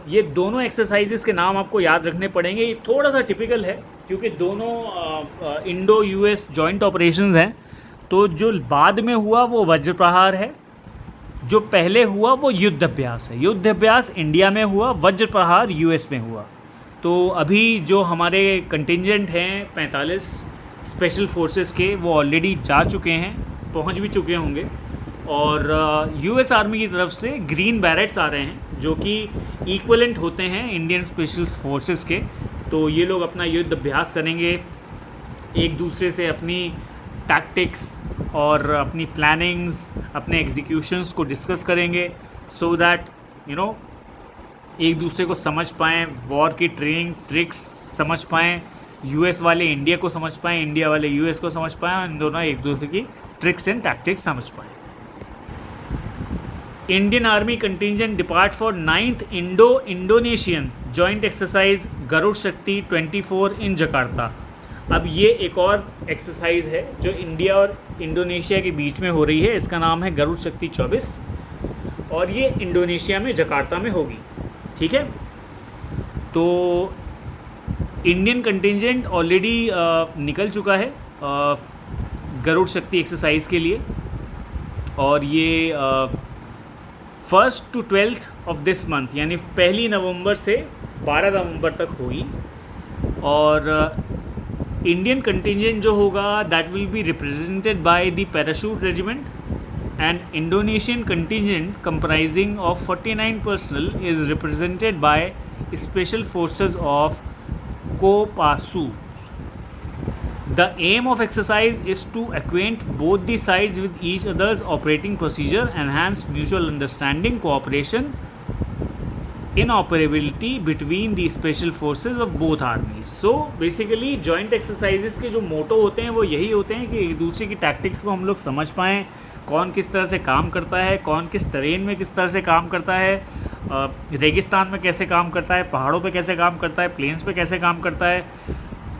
ये दोनों एक्सरसाइजेस के नाम आपको याद रखने पड़ेंगे। ये थोड़ा सा टिपिकल है क्योंकि दोनों इंडो यूएस जॉइंट ऑपरेशंस हैं। तो जो बाद में हुआ वो वज्र प्रहार है, जो पहले हुआ वो युद्ध अभ्यास है। युद्ध अभ्यास इंडिया में हुआ, वज्र प्रहार यूएस में हुआ। तो अभी जो हमारे कंटिजेंट हैं 45 स्पेशल फोर्सेस के, वो ऑलरेडी जा चुके हैं, पहुंच भी चुके होंगे। और यूएस आर्मी की तरफ से ग्रीन बैरेट्स आ रहे हैं जो कि इक्वलेंट होते हैं इंडियन स्पेशल फोर्सेस के। तो ये लोग अपना युद्ध अभ्यास करेंगे, एक दूसरे से अपनी टैक्टिक्स और अपनी प्लानिंग्स, अपने एग्जीक्यूशंस को डिस्कस करेंगे, सो दैट यू नो एक दूसरे को समझ पाएँ, वॉर की ट्रेनिंग ट्रिक्स समझ पाएँ, यूएस वाले इंडिया को समझ पाएँ, इंडिया वाले यूएस को समझ पाएँ, और इन दोनों एक दूसरे की ट्रिक्स एंड टैक्टिक्स समझ पाएँ। Indian army contingent depart for 9th Indonesian joint exercise Garud Shakti 24 in Jakarta. अब ये एक और एक्सरसाइज है जो इंडिया और इंडोनेशिया के बीच में हो रही है। इसका नाम है गरुड़ शक्ति 24, और ये इंडोनेशिया में जकार्ता में होगी, ठीक है। तो इंडियन कंटिजेंट ऑलरेडी निकल चुका है गरुड़ शक्ति एक्सरसाइज के लिए, और ये 1st to 12th of this month, यानी 1 नवंबर से 12 नवंबर तक होगी। और इंडियन कंटिजेंट जो होगा that will be represented by the parachute regiment, and Indonesian contingent comprising of 49 personnel is represented by special forces of Kopassus. The aim of exercise is to acquaint both the sides with each other's operating procedure, enhance mutual understanding, cooperation, interoperability between the special forces of both armies. So basically joint exercises के जो मोटो होते हैं वो यही होते हैं कि एक दूसरे की टैक्टिक्स को हम लोग समझ पाएँ, कौन किस तरह से काम करता है, कौन किस टेरेन में किस तरह से काम करता है, रेगिस्तान में कैसे काम करता है, पहाड़ों पे कैसे काम करता है, प्लेन्स पे कैसे काम करता है,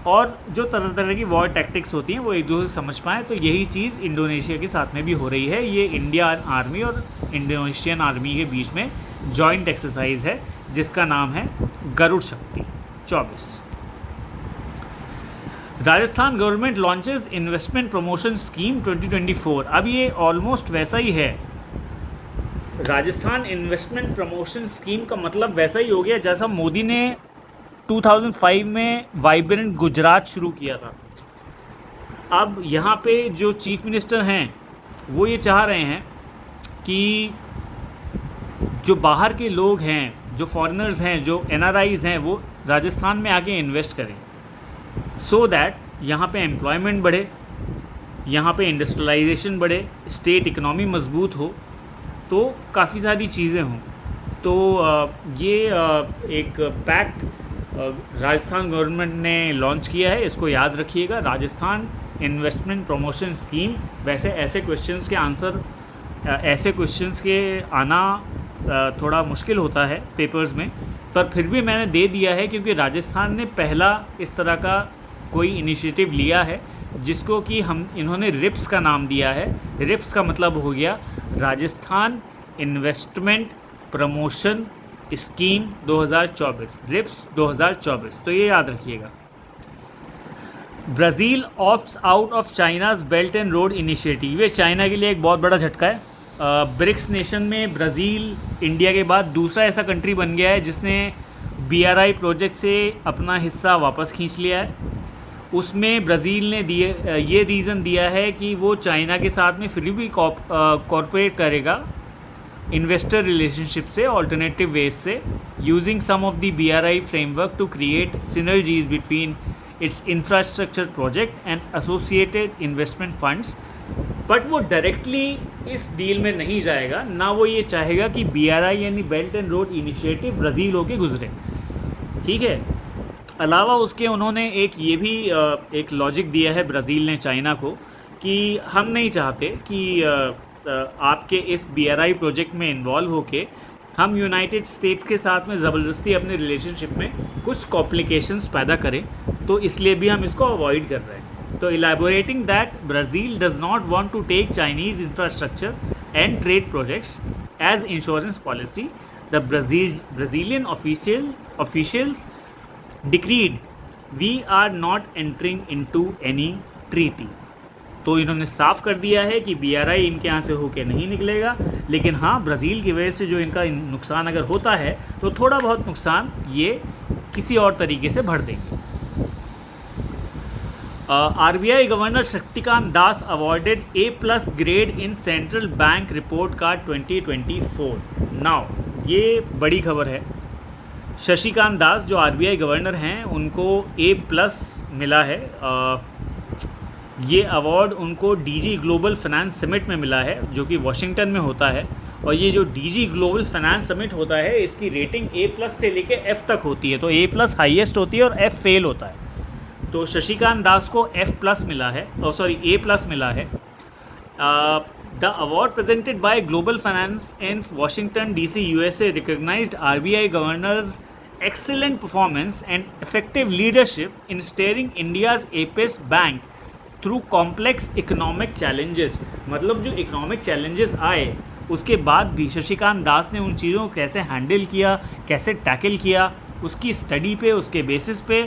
और जो तरह तरह की वॉर टैक्टिक्स होती हैं वो एक दूसरे से समझ पाएँ। तो यही चीज़ इंडोनेशिया के साथ में भी हो रही है। ये इंडिया आर्मी और इंडोनेशियन आर्मी के बीच में जॉइंट एक्सरसाइज है जिसका नाम है Garuda Shakti 24। Rajasthan government launches investment promotion scheme 2024। अब ये ऑलमोस्ट वैसा ही है। राजस्थान इन्वेस्टमेंट प्रमोशन स्कीम का मतलब वैसा ही हो गया जैसा मोदी ने 2005 में वाइब्रेंट गुजरात शुरू किया था। अब यहाँ पे जो चीफ मिनिस्टर हैं वो ये चाह रहे हैं कि जो बाहर के लोग हैं, जो फॉरेनर्स हैं, जो एनआरआईज़ हैं, वो राजस्थान में आके इन्वेस्ट करें, सो दैट यहाँ पे एम्प्लॉयमेंट बढ़े, यहाँ पे इंडस्ट्रियलाइजेशन बढ़े, स्टेट इकनॉमी मजबूत हो, तो काफ़ी सारी चीज़ें हों। तो ये एक पैक्ट राजस्थान गवर्नमेंट ने लॉन्च किया है, इसको याद रखिएगा, राजस्थान इन्वेस्टमेंट प्रमोशन स्कीम। वैसे ऐसे क्वेश्चंस के आना थोड़ा मुश्किल होता है पेपर्स में, पर फिर भी मैंने दे दिया है क्योंकि राजस्थान ने पहला इस तरह का कोई इनिशिएटिव लिया है जिसको कि इन्होंने रिप्स का नाम दिया है। रिप्स का मतलब हो गया Rajasthan investment promotion scheme 2024, RIPS 2024। तो ये याद रखिएगा। Brazil opts out of China's belt and road initiative. ये चाइना के लिए एक बहुत बड़ा झटका है। ब्रिक्स नेशन में ब्राज़ील इंडिया के बाद दूसरा ऐसा कंट्री बन गया है जिसने BRI प्रोजेक्ट से अपना हिस्सा वापस खींच लिया है। उसमें ब्राज़ील ने ये रीज़न दिया है कि वो चाइना के साथ में फिर भी कॉर्पोरेट करेगा इन्वेस्टर रिलेशनशिप से, ऑल्टरनेटिव वेज से, using some of the BRI framework to create synergies between its infrastructure project and associated investment funds. But वो डायरेक्टली इस डील में नहीं जाएगा, ना वो ये चाहेगा कि BRI यानी belt and road initiative Brazil होके गुजरे, ठीक है। अलावा उसके उन्होंने ये भी एक लॉजिक दिया है ब्राज़ील ने चाइना को कि हम नहीं चाहते कि आपके इस BRI प्रोजेक्ट में इन्वॉल्व होके हम यूनाइटेड स्टेट्स के साथ में ज़बरदस्ती अपने रिलेशनशिप में कुछ कॉम्प्लिकेशंस पैदा करें, तो इसलिए भी हम इसको अवॉइड कर रहे हैं। तो elaborating that Brazil does not want to take Chinese infrastructure and trade projects as insurance policy, the Brazilian officials decreed we are not entering into any treaty। तो इन्होंने साफ कर दिया है कि BRI इनके यहाँ से होके नहीं निकलेगा, लेकिन हाँ ब्राज़ील की वजह से जो इनका नुकसान अगर होता है तो थोड़ा बहुत नुकसान ये किसी और तरीके से भर देंगे। RBI governor Shaktikanta Das awarded A+ grade in central bank report card 2024। Now ये बड़ी खबर है। शशिकांत दास जो RBI गवर्नर हैं उनको A+ मिला है। ये अवार्ड उनको DG ग्लोबल फाइनेंस समिट में मिला है जो कि वॉशिंगटन में होता है। और ये जो DG ग्लोबल फाइनेंस समिट होता है इसकी रेटिंग A+ से लेके F तक होती है। तो A+ हाईएस्ट होती है और F फेल होता है। तो शशिकांत दास को F+ मिला है, A+ मिला है। The award presented by global finance in Washington DC USA recognized RBI governor's excellent performance and effective leadership in steering India's APEX bank through complex economic challenges। मतलब जो इकोनॉमिक चैलेंजेस आए उसके बाद भी शशिकांत दास ने उन चीज़ों को कैसे हैंडल किया, कैसे टैकल किया, उसकी स्टडी पे, उसके बेसिस पे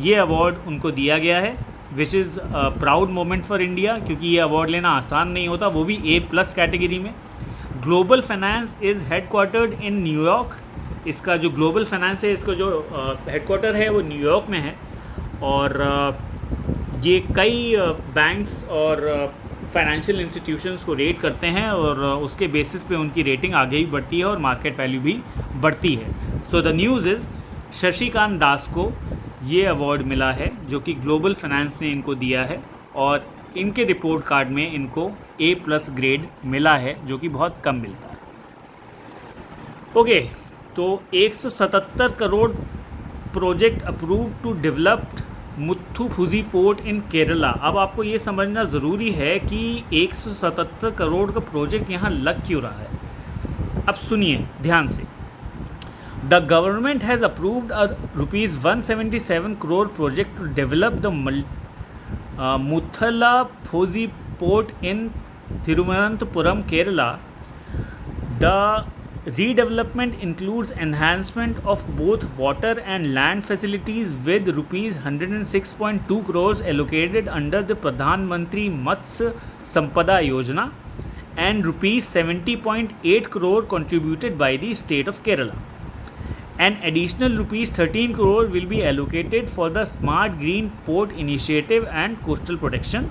ये अवार्ड उनको दिया गया है, which is proud moment for India, क्योंकि ये अवार्ड लेना आसान नहीं होता, वो भी A+ कैटेगरी में। Global finance is headquartered in New York. इसका जो ग्लोबल फाइनेंस है इसका जो हेडक्वार्टर है वो न्यूयॉर्क में है। और ये कई बैंक्स और फाइनेंशियल इंस्टीट्यूशंस को रेट करते हैं और उसके बेसिस पे उनकी रेटिंग आगे भी बढ़ती है और मार्केट वैल्यू भी बढ़ती है। So the news is Shashikant Das को ये अवार्ड मिला है जो कि ग्लोबल फाइनेंस ने इनको दिया है और इनके रिपोर्ट कार्ड में इनको A+ ग्रेड मिला है जो कि बहुत कम मिलता है। ओके, तो 177 crore project approve to developed Muthalapozhi port in Kerala. अब आपको ये समझना ज़रूरी है कि 177 करोड़ का प्रोजेक्ट यहाँ लग क्यों रहा है। अब सुनिए ध्यान से। The government has approved a ₹177 crore project to develop the Muthalapozhi port in Thiruvananthapuram, Kerala. The redevelopment includes enhancement of both water and land facilities with ₹106.2 crores allocated under the Pradhan Mantri Matsya Sampada Yojana and ₹70.8 crore contributed by the state of Kerala. An additional ₹13 crore will be allocated for the Smart Green Port Initiative and Coastal Protection.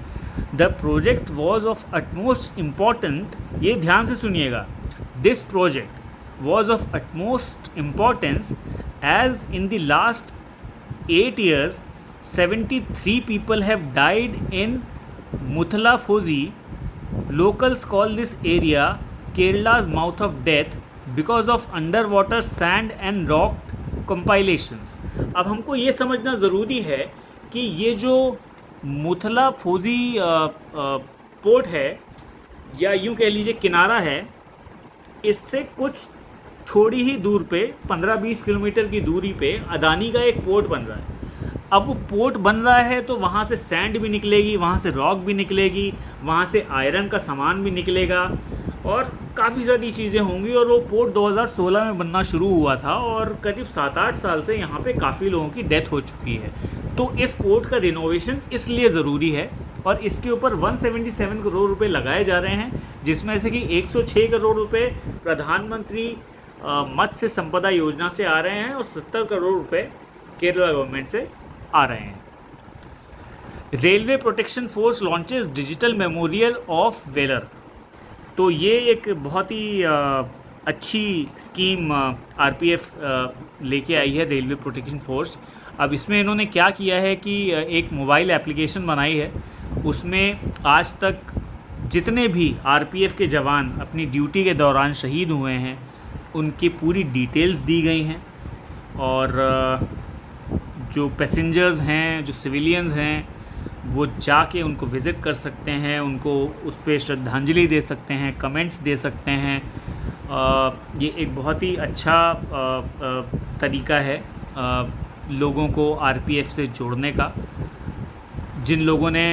The project was of utmost importance. ये ध्यान से सुनिएगा। This project was of utmost importance as in the last 8 years 73 people have died in Muthalaphozy. Locals call this area Kerala's mouth of death because of underwater sand and rock compilations। अब हमको ये समझना ज़रूरी है कि ये जो मुथलाफोजी port है या यूँ कह लीजिए किनारा है, इससे कुछ थोड़ी ही दूर पे 15-20 किलोमीटर की दूरी पे अदानी का एक पोर्ट बन रहा है। अब वो पोर्ट बन रहा है तो वहाँ से सैंड भी निकलेगी, वहाँ से रॉक भी निकलेगी, वहाँ से आयरन का सामान भी निकलेगा और काफ़ी सारी चीज़ें होंगी। और वो पोर्ट 2016 में बनना शुरू हुआ था और करीब 7-8 साल से यहाँ पे काफ़ी लोगों की डेथ हो चुकी है। तो इस पोर्ट का रिनोवेशन इसलिए ज़रूरी है और इसके ऊपर 177 करोड़ रुपए लगाए जा रहे हैं, जिसमें से कि 106 करोड़ रुपए प्रधानमंत्री मत्स्य संपदा योजना से आ रहे हैं और 70 करोड़ रुपए केरला गवर्नमेंट से आ रहे हैं। Railway protection force launches digital memorial of velar. तो ये एक बहुत ही अच्छी स्कीम आरपीएफ लेके आई है, रेलवे प्रोटेक्शन फोर्स। अब इसमें इन्होंने क्या किया है कि एक मोबाइल एप्लीकेशन बनाई है, उसमें आज तक जितने भी आरपीएफ के जवान अपनी ड्यूटी के दौरान शहीद हुए हैं उनकी पूरी डिटेल्स दी गई हैं, और जो पैसेंजर्स हैं, जो सिविलियंस हैं, वो जाके उनको विज़िट कर सकते हैं, उनको उस पर श्रद्धांजलि दे सकते हैं, कमेंट्स दे सकते हैं। ये एक बहुत ही अच्छा तरीका है लोगों को आरपीएफ से जोड़ने का। जिन लोगों ने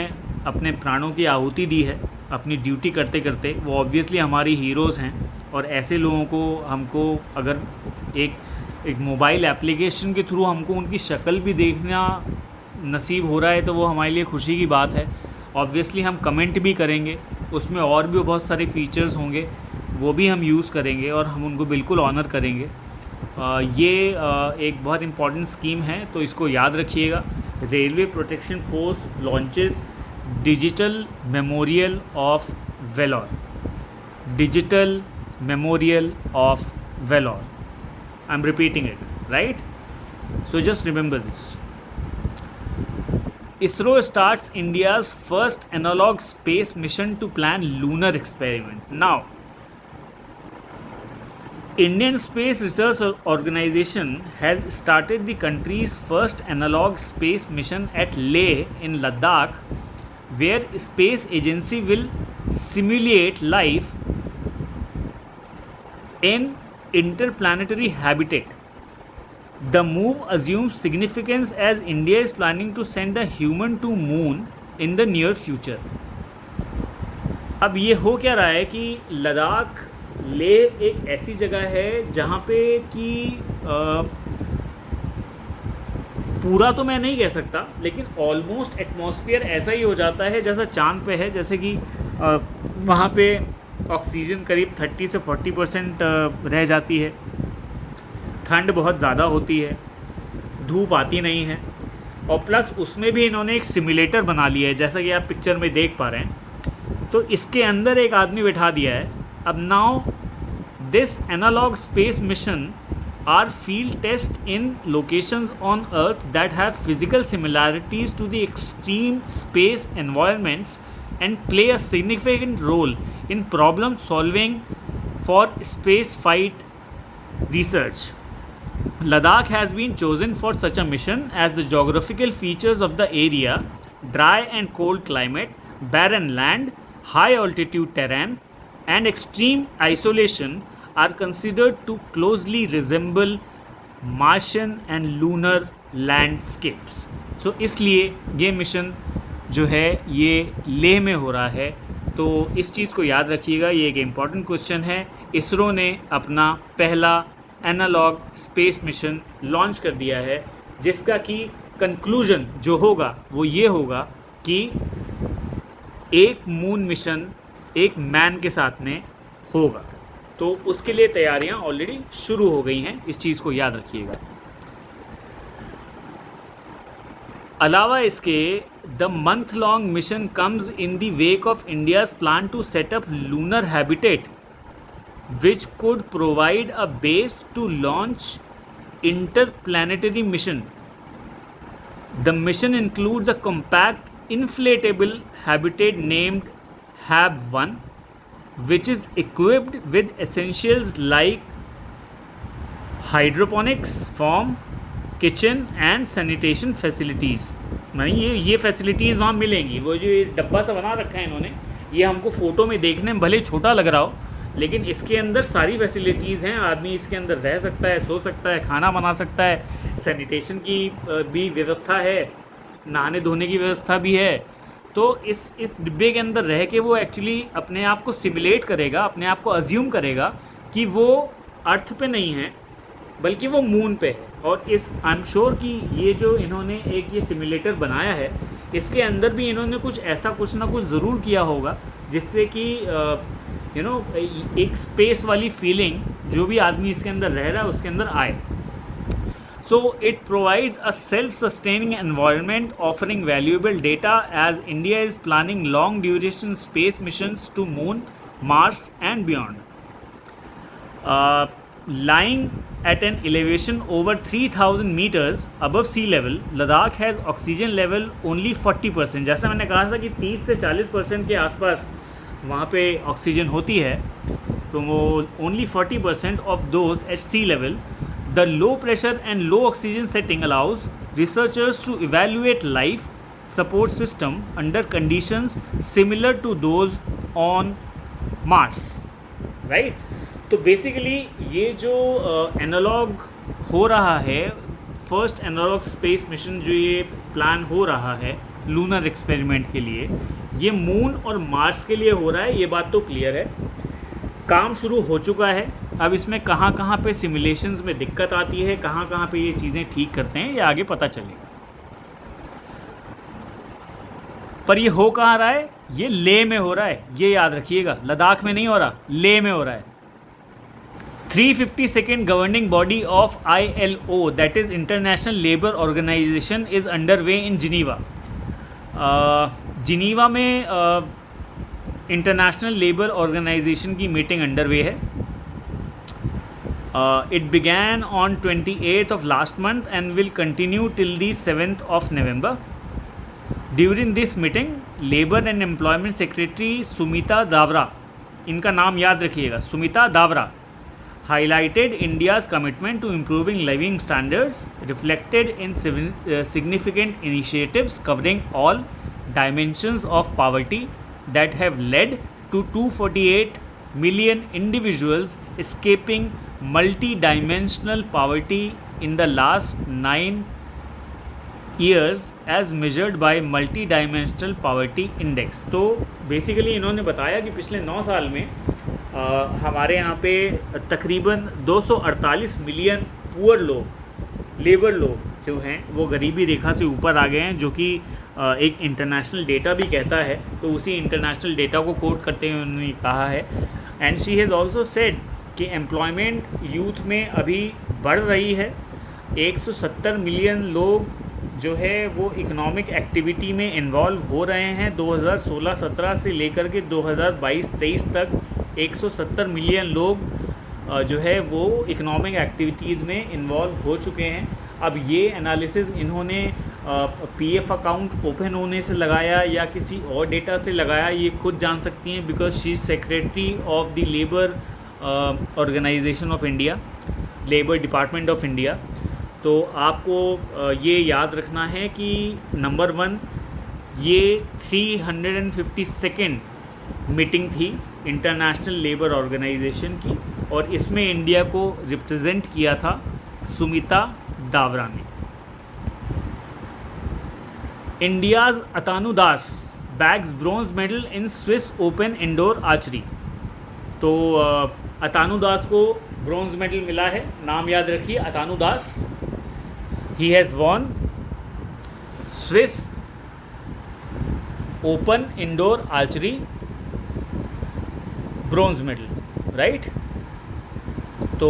अपने प्राणों की आहुति दी है अपनी ड्यूटी करते करते, वो ऑब्वियसली हमारी हीरोज़ हैं, और ऐसे लोगों को हमको अगर एक मोबाइल एप्लीकेशन के थ्रू हमको उनकी शक्ल भी देखना नसीब हो रहा है तो वो हमारे लिए खुशी की बात है। ऑब्वियसली हम कमेंट भी करेंगे, उसमें और भी बहुत सारे फीचर्स होंगे, वो भी हम यूज़ करेंगे और हम उनको बिल्कुल ऑनर करेंगे। ये एक बहुत इम्पॉर्टेंट स्कीम है, तो इसको याद रखिएगा। Railway protection force launches digital memorial of valour. Digital memorial of valour. I am repeating it, right? So just remember this. ISRO starts India's first analog space mission to plan lunar experiment. Now, Indian Space Research Organization has started the country's first analog space mission at Leh in Ladakh, where space agency will simulate life in interplanetary habitat. The move assumes significance as India is planning to send a human to moon in the near future. अब ये हो क्या रहा है कि लद्दाख लेह एक ऐसी जगह है जहाँ पे कि पूरा तो मैं नहीं कह सकता, लेकिन ऑलमोस्ट एटमॉस्फेयर ऐसा ही हो जाता है जैसा चांद पे है। जैसे कि वहाँ पे ऑक्सीजन करीब 30 से 40% रह जाती है, ठंड बहुत ज़्यादा होती है, धूप आती नहीं है, और प्लस उसमें भी इन्होंने एक सिमुलेटर बना लिया है जैसा कि आप पिक्चर में देख पा रहे हैं। तो इसके अंदर एक आदमी बिठा दिया है। अब now this analogue space mission are field test in locations on earth that have physical similarities to the extreme space environments and play a significant role in problem solving for space flight research. Ladakh has been chosen for such a mission as the geographical features of the area, dry and cold climate, barren land, high altitude terrain, and extreme isolation are considered to closely resemble Martian and lunar landscapes. So इसलिए ये mission जो है ये लेह में हो रहा है। तो इस चीज़ को याद रखिएगा, ये एक इम्पॉर्टेंट क्वेश्चन है। इसरो ने अपना पहला एनालॉग स्पेस मिशन लॉन्च कर दिया है, जिसका कि कंक्लूजन जो होगा वो ये होगा कि एक मून मिशन एक मैन के साथ में होगा। तो उसके लिए तैयारियां ऑलरेडी शुरू हो गई हैं, इस चीज़ को याद रखिएगा। अलावा इसके the month long mission comes in the wake of India's plan to set up lunar habitat which could provide a base to launch interplanetary mission. The mission includes a compact inflatable habitat named HAB-1, which is equipped with essentials like hydroponics farm, kitchen and sanitation facilities. नहीं ये facilities वहाँ मिलेंगी। वो जो ये डब्बा सा बना रखा है इन्होंने, ये हमको फ़ोटो में देखने में भले छोटा लग रहा हो, लेकिन इसके अंदर सारी फैसिलिटीज़ हैं। आदमी इसके अंदर रह सकता है, सो सकता है, खाना बना सकता है, सैनिटेशन की भी व्यवस्था है, नहाने धोने की व्यवस्था भी है। तो इस डिब्बे के अंदर रह के वो एक्चुअली अपने आप को सिमुलेट करेगा, अपने आप को अज्यूम करेगा कि वो अर्थ पे नहीं है, बल्कि वो मून पे है। और इस आई एम श्योर कि ये जो इन्होंने एक ये सिमुलेटर बनाया है, इसके अंदर भी इन्होंने कुछ ना कुछ ज़रूर किया होगा जिससे कि एक स्पेस वाली फीलिंग जो भी आदमी इसके अंदर रह रहा है उसके अंदर आए। So it provides a self-sustaining environment offering valuable data as India is planning long duration space missions to Moon, Mars and beyond. Lying at an elevation over 3000 meters above sea level, Ladakh has oxygen level only 40%. जैसा मैंने कहा था कि 30 से 40% के आसपास वहाँ पे ऑक्सीजन होती है, तो वो only 40% of those at sea level. The low pressure and low oxygen setting allows researchers to evaluate life support system under conditions similar to those on Mars, right? तो बेसिकली ये जो एनालॉग हो रहा है, फर्स्ट एनालॉग स्पेस मिशन जो ये plan हो रहा है लूनर एक्सपेरिमेंट के लिए, ये मून और मार्स के लिए हो रहा है, ये बात तो क्लियर है। काम शुरू हो चुका है। अब इसमें कहाँ कहाँ पे सिमुलेशंस में दिक्कत आती है, कहाँ कहाँ पे ये चीज़ें ठीक करते हैं, ये आगे पता चलेगा। पर ये हो कहाँ रहा है? ये लेह में हो रहा है, ये याद रखिएगा। लद्दाख में नहीं हो रहा, लेह में हो रहा है। 352nd governing body of ILO, that is international labour organisation, is under way in Geneva. Geneva में इंटरनेशनल लेबर ऑर्गेनाइजेशन की मीटिंग अंडर वे है। It began on 28th of last month and will continue till the 7th of November. During this meeting, Labour and Employment Secretary Sumita Davra, इनका नाम याद रखिएगा, Sumita दावरा, highlighted India's commitment to improving living standards, reflected in significant initiatives covering all dimensions of poverty that have led to 248 million individuals escaping multi-dimensional poverty in the last 9 years as measured by multi-dimensional poverty index। तो basically इन्होंने बताया कि पिछले 9 साल में हमारे यहाँ पे तकरीबन 248 मिलियन पुअर लोग, लेबर लोग जो हैं वो गरीबी रेखा से ऊपर आ गए हैं, जो कि एक इंटरनेशनल डेटा भी कहता है। तो उसी इंटरनेशनल डेटा को कोट करते हुए उन्होंने कहा है, and she has also said कि एम्प्लॉयमेंट यूथ में अभी बढ़ रही है। 170 मिलियन लोग जो है वो इकोनॉमिक एक्टिविटी में इन्वॉल्व हो रहे हैं। 2016-17 से लेकर के 2022-23 तक 170 मिलियन लोग जो है वो इकोनॉमिक एक्टिविटीज़ में इन्वॉल्व हो चुके हैं। अब ये एनालिसिस इन्होंने PF अकाउंट ओपन होने से लगाया या किसी और डेटा से लगाया, ये खुद जान सकती हैं, because she is secretary of the labour organisation of India, labour department of India. तो आपको ये याद रखना है कि नंबर 1 ये 352nd मीटिंग थी इंटरनेशनल लेबर ऑर्गेनाइजेशन की, और इसमें इंडिया को रिप्रेजेंट किया था सुमिता दावरा ने। India's Atanu Das bags bronze medal in Swiss open indoor archery. तो अतानु दास को ब्रॉन्ज मेडल मिला है, नाम याद रखिए, Atanu Das. He has won Swiss open indoor archery bronze medal, right. तो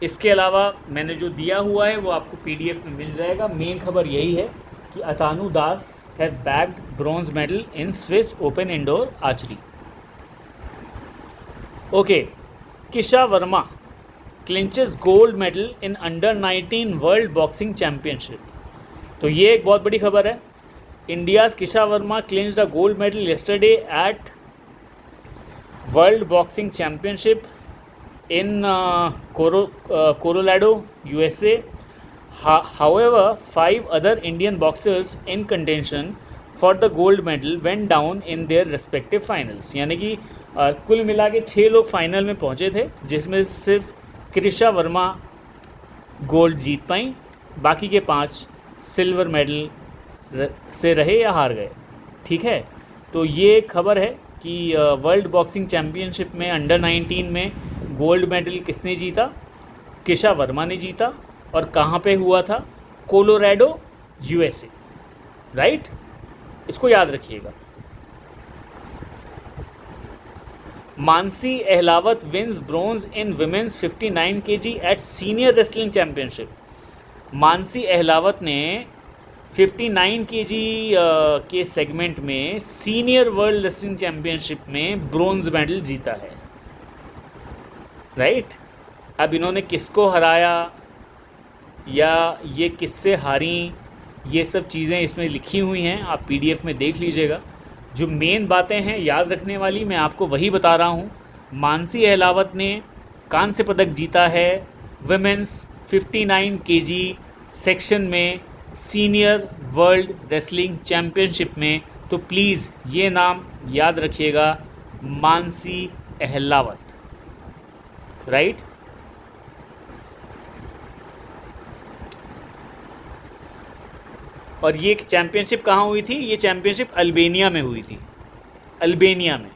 इसके अलावा मैंने जो दिया हुआ है वो आपको PDF में मिल जाएगा। मेन खबर यही है कि Atanu Das have bagged bronze medal in Swiss open indoor archery. Okay, Krisha Verma clinches gold medal in under 19 world boxing championship. तो ये एक बहुत बड़ी खबर है। India's Krisha Verma clinched a gold medal yesterday at world boxing championship in Colorado, USA. However, 5 other Indian boxers in contention for the gold medal went down in their respective finals. यानी कि कुल मिला के 6 लोग फाइनल में पहुंचे थे, जिसमें सिर्फ कृषा वर्मा गोल्ड जीत पाई, बाकी के 5 सिल्वर मेडल से रहे या हार गए। ठीक है, तो ये खबर है कि वर्ल्ड बॉक्सिंग चैम्पियनशिप में अंडर 19 में गोल्ड मेडल किसने जीता। किशा वर्मा ने जीता और कहाँ पे हुआ था? Colorado, USA, right? इसको याद रखिएगा। Mansi Ahlawat wins bronze in women's 59 kg at senior wrestling championship. Mansi Ahlawat ने 59 kg के सेगमेंट में सीनियर वर्ल्ड रेसलिंग चैंपियनशिप में ब्रोंज मेडल जीता है, राइट? अब इन्होंने किसको हराया या ये किससे हारी, ये सब चीज़ें इसमें लिखी हुई हैं, आप पीडीएफ में देख लीजिएगा। जो मेन बातें हैं याद रखने वाली, मैं आपको वही बता रहा हूँ। मानसी अहलावत ने कांस्य पदक जीता है विमेंस 59 kg सेक्शन में सीनियर वर्ल्ड रेसलिंग चैम्पियनशिप में। तो प्लीज़ ये नाम याद रखिएगा, मानसी अहलावत, राइट? और ये चैम्पियनशिप कहाँ हुई थी? ये चैम्पियनशिप अल्बेनिया में हुई थी, अल्बेनिया में।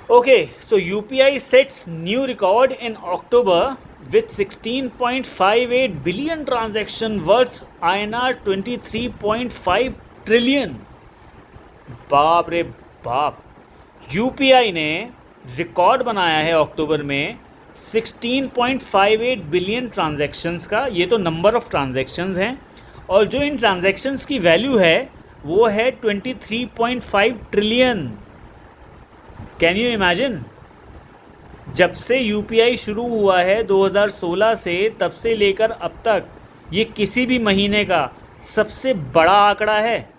Okay, so UPI sets new record in October with 16.58 billion transaction worth INR 23.5 trillion. बाप रे बाप, यूपीआई ने रिकॉर्ड बनाया है अक्टूबर में 16.58 बिलियन ट्रांजैक्शंस का। ये तो नंबर ऑफ ट्रांजैक्शंस हैं, और जो इन ट्रांजैक्शंस की वैल्यू है वो है 23.5 ट्रिलियन। Can you imagine? जब से यूपीआई शुरू हुआ है 2016 से, तब से लेकर अब तक ये किसी भी महीने का सबसे बड़ा आंकड़ा है।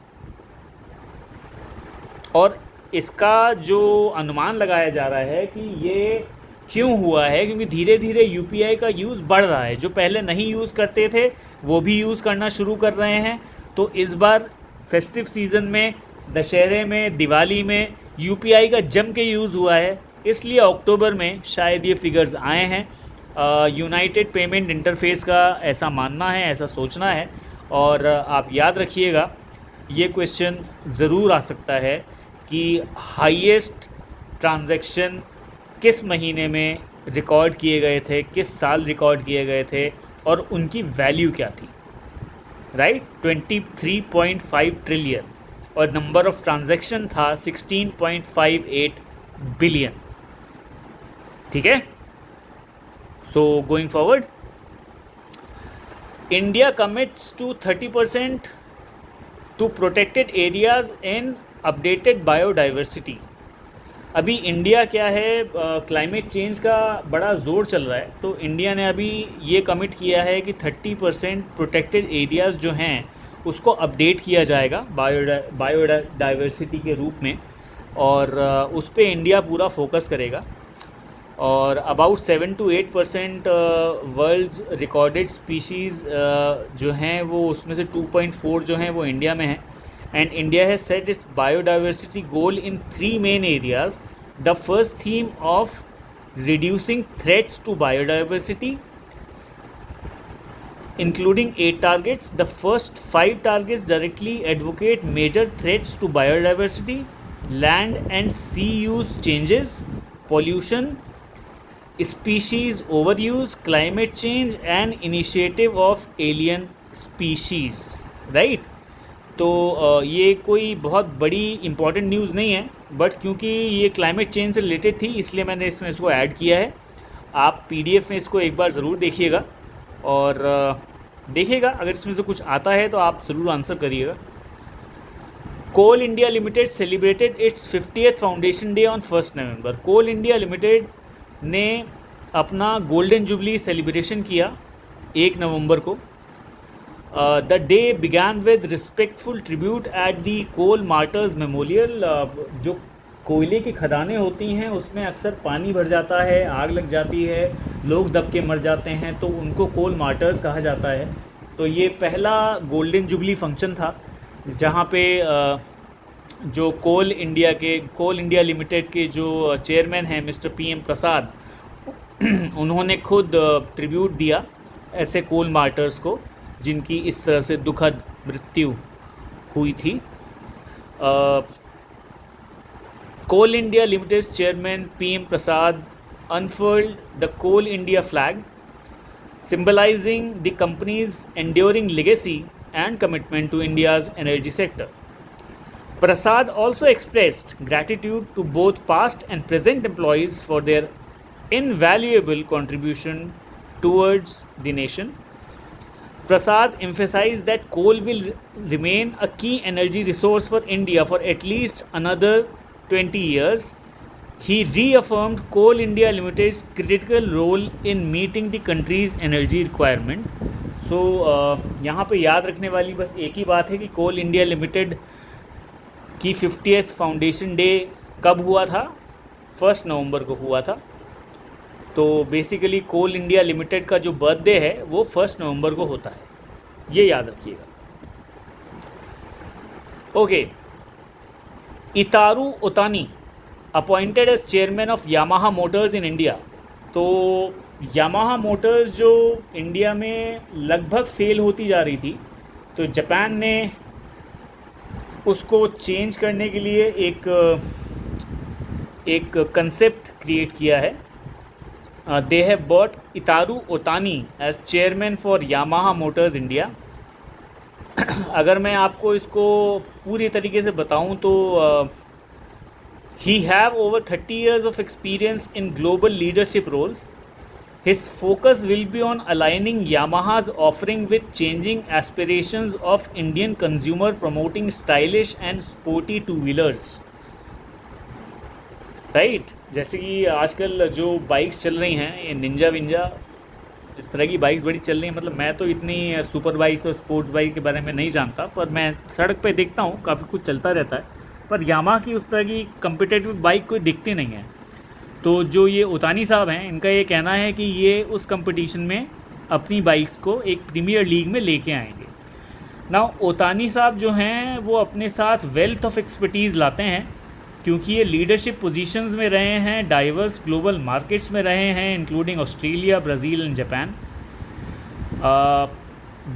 और इसका जो अनुमान लगाया जा रहा है कि ये क्यों हुआ है, क्योंकि धीरे धीरे यूपीआई का यूज़ बढ़ रहा है। जो पहले नहीं यूज़ करते थे वो भी यूज़ करना शुरू कर रहे हैं। तो इस बार फेस्टिव सीज़न में, दशहरे में, दिवाली में यूपीआई का जम के यूज़ हुआ है, इसलिए अक्टूबर में शायद ये फिगर्स आए हैं। यूनाइटेड पेमेंट इंटरफेस का ऐसा मानना है, ऐसा सोचना है। और आप याद रखिएगा, ये क्वेश्चन ज़रूर आ सकता है कि हाईएस्ट ट्रांजैक्शन किस महीने में रिकॉर्ड किए गए थे, किस साल रिकॉर्ड किए गए थे, और उनकी वैल्यू क्या थी, राइट? 23.5 ट्रिलियन, और नंबर ऑफ ट्रांजैक्शन था 16.58 बिलियन। ठीक है? So going forward, India commits to 30% to protected areas in updated biodiversity. अभी इंडिया क्या है, क्लाइमेट चेंज का बड़ा ज़ोर चल रहा है, तो इंडिया ने अभी ये कमिट किया है कि 30% प्रोटेक्टेड एरियाज़ जो हैं उसको अपडेट किया जाएगा बायोडाइवर्सिटी के रूप में, और उस पर इंडिया पूरा फोकस करेगा। और about 7 to 8% world's recorded species जो हैं वो उसमें से 2.4 जो हैं वो इंडिया में हैं। And India has set its biodiversity goal in 3 main areas. The first theme of reducing threats to biodiversity including 8 targets. The first 5 targets directly advocate major threats to biodiversity: land and sea use changes, pollution, species overuse, climate change and initiative of alien species, right? तो ये कोई बहुत बड़ी important news नहीं है, but क्योंकि ये climate change से रिलेटेड थी इसलिए मैंने इसमें इसको ऐड किया है। आप पीडीएफ में इसको एक बार ज़रूर देखिएगा, और देखिएगा अगर इसमें से कुछ आता है तो आप ज़रूर आंसर करिएगा। Coal India limited celebrated its 50th foundation day on 1 November. Coal India limited ने अपना गोल्डन जुबली सेलिब्रेशन किया 1 नवंबर को। The day began with respectful tribute at the coal martyrs memorial. जो कोयले की खदानें होती हैं उसमें अक्सर पानी भर जाता है, आग लग जाती है, लोग दब के मर जाते हैं, तो उनको कोल मार्टर्स कहा जाता है। तो ये पहला गोल्डन जुबली फंक्शन था जहाँ पे जो कोल इंडिया लिमिटेड के जो चेयरमैन हैं मिस्टर PM प्रसाद, उन्होंने खुद ट्रिब्यूट दिया ऐसे कोल मार्टर्स को जिनकी इस तरह से दुखद मृत्यु हुई थी। Coal India limited chairman PM Prasad unfurled the Coal India flag, symbolizing the company's enduring legacy and commitment to India's energy sector. Prasad also expressed gratitude to both past and present employees for their invaluable contribution towards the nation. Prasad emphasized that coal will remain a key energy resource for India for at least another 20 years. He reaffirmed Coal India Limited's critical role in meeting the country's energy requirement. So यहाँ पे याद रखने वाली बस एक ही बात है कि कोल इंडिया लिमिटेड की 50th फाउंडेशन डे कब हुआ था? 1 नवंबर को हुआ था. तो बेसिकली कोल इंडिया लिमिटेड का जो बर्थडे है वो 1 नवंबर को होता है, ये याद रखिएगा. Okay. Itaru Otani appointed as chairman of Yamaha motors in India. तो यामाहा मोटर्स जो इंडिया में लगभग फेल होती जा रही थी, तो जापान ने उसको चेंज करने के लिए एक कंसेप्ट क्रिएट किया है. They have bought Itaru Otani as chairman for Yamaha motors India. अगर मैं आपको इसको पूरी तरीके से बताऊं तो he have over 30 years of experience in global leadership roles. His focus will be on aligning Yamaha's offering with changing aspirations of Indian consumer, promoting stylish and sporty two-wheelers. Right जैसे कि आजकल जो बाइक्स चल रही हैं, ये Ninja विंजा, इस तरह की बाइक्स बड़ी चल रही हैं. मतलब मैं तो इतनी सुपर बाइक्स और स्पोर्ट्स बाइक के बारे में नहीं जानता, पर मैं सड़क पे देखता हूँ काफ़ी कुछ चलता रहता है. पर यामाहा की उस तरह की कम्पिटेटिव बाइक कोई दिखती नहीं है. तो जो ये ओतानी साहब हैं, इनका ये कहना है कि ये उस कंपटीशन में अपनी बाइक्स को एक प्रीमियर लीग में लेके आएंगे. ना ओतानी साहब जो हैं वो अपने साथ वेल्थ ऑफ एक्सपर्टीज़ लाते हैं, क्योंकि ये लीडरशिप पोजीशंस में रहे हैं, डाइवर्स ग्लोबल मार्केट्स में रहे हैं, including Australia, Brazil and Japan.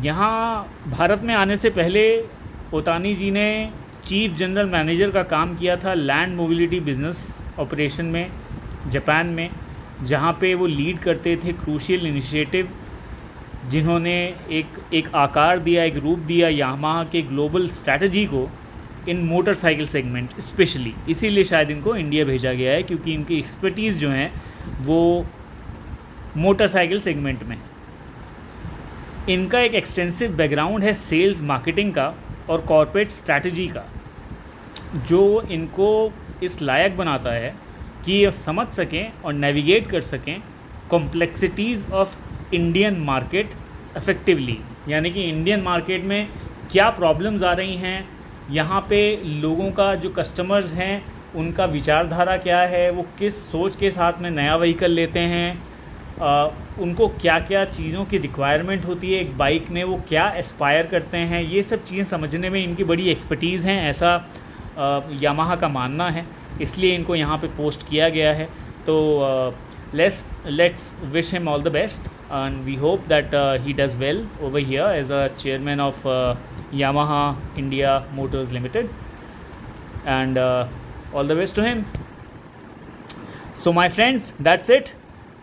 यहाँ भारत में आने से पहले ओतानी जी ने चीफ जनरल मैनेजर का काम किया था लैंड मोबिलिटी बिजनेस ऑपरेशन में जापान में, जहाँ पे वो लीड करते थे क्रूशियल इनिशिएटिव, जिन्होंने एक आकार दिया, एक रूप दिया यामाहा के ग्लोबल स्ट्रैटेजी को इन मोटरसाइकिल सेगमेंट स्पेशली. इसीलिए शायद इनको इंडिया भेजा गया है, क्योंकि इनकी एक्सपर्टीज़ जो हैं वो मोटरसाइकिल सेगमेंट में. इनका एक एक्सटेंसिव बैकग्राउंड है सेल्स मार्केटिंग का और कॉर्पोरेट स्ट्रैटेजी का, जो इनको इस लायक बनाता है कि ये समझ सकें और नेविगेट कर सकें complexities of Indian market effectively. यानी कि इंडियन मार्केट में क्या प्रॉब्लम्स आ रही हैं, यहाँ पे लोगों का जो कस्टमर्स हैं उनका विचारधारा क्या है, वो किस सोच के साथ में नया व्हीकल लेते हैं, उनको क्या क्या चीज़ों की रिक्वायरमेंट होती है एक बाइक में, वो क्या एस्पायर करते हैं, ये सब चीज़ें समझने में इनकी बड़ी एक्सपर्टीज़ हैं, ऐसा यामाहा का मानना है. इसलिए इनको यहाँ पे पोस्ट किया गया है. तो let's wish him all the best and we hope that he does well over here as a chairman of Yamaha India motors limited, and all the best to him. So my friends, that's it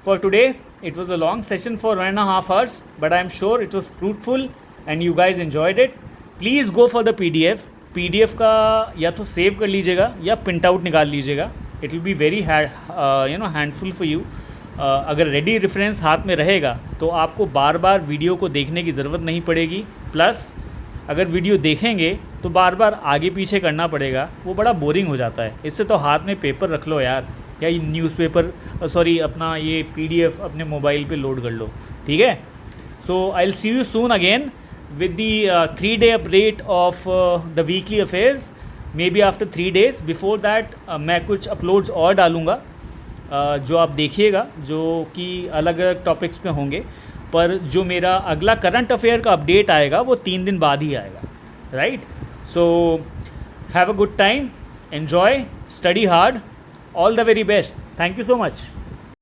for today. It was a long session for 1.5 hours, but I'm sure it was fruitful and you guys enjoyed it. Please go for the PDF. PDF का या तो save कर लीजिएगा या print out निकाल लीजिएगा. It will be very handful for you. अगर ready reference हाथ में रहेगा तो आपको बार बार वीडियो को देखने की ज़रूरत नहीं पड़ेगी. प्लस अगर वीडियो देखेंगे तो बार बार आगे पीछे करना पड़ेगा, वो बड़ा बोरिंग हो जाता है. इससे तो हाथ में पेपर रख लो यार, या न्यूज़पेपर अपना ये PDF अपने मोबाइल पे लोड कर लो. ठीक है. So I will see you soon again with the 3-day update of the weekly affairs. Maybe after 3 days. Before that मैं कुछ uploads और डालूँगा जो आप देखिएगा, जो कि अलग अलग टॉपिक्स पे होंगे. पर जो मेरा अगला करंट अफेयर का अपडेट आएगा वो 3 दिन बाद ही आएगा. Right. So have a good time, enjoy, study hard, all the very best. Thank you so much.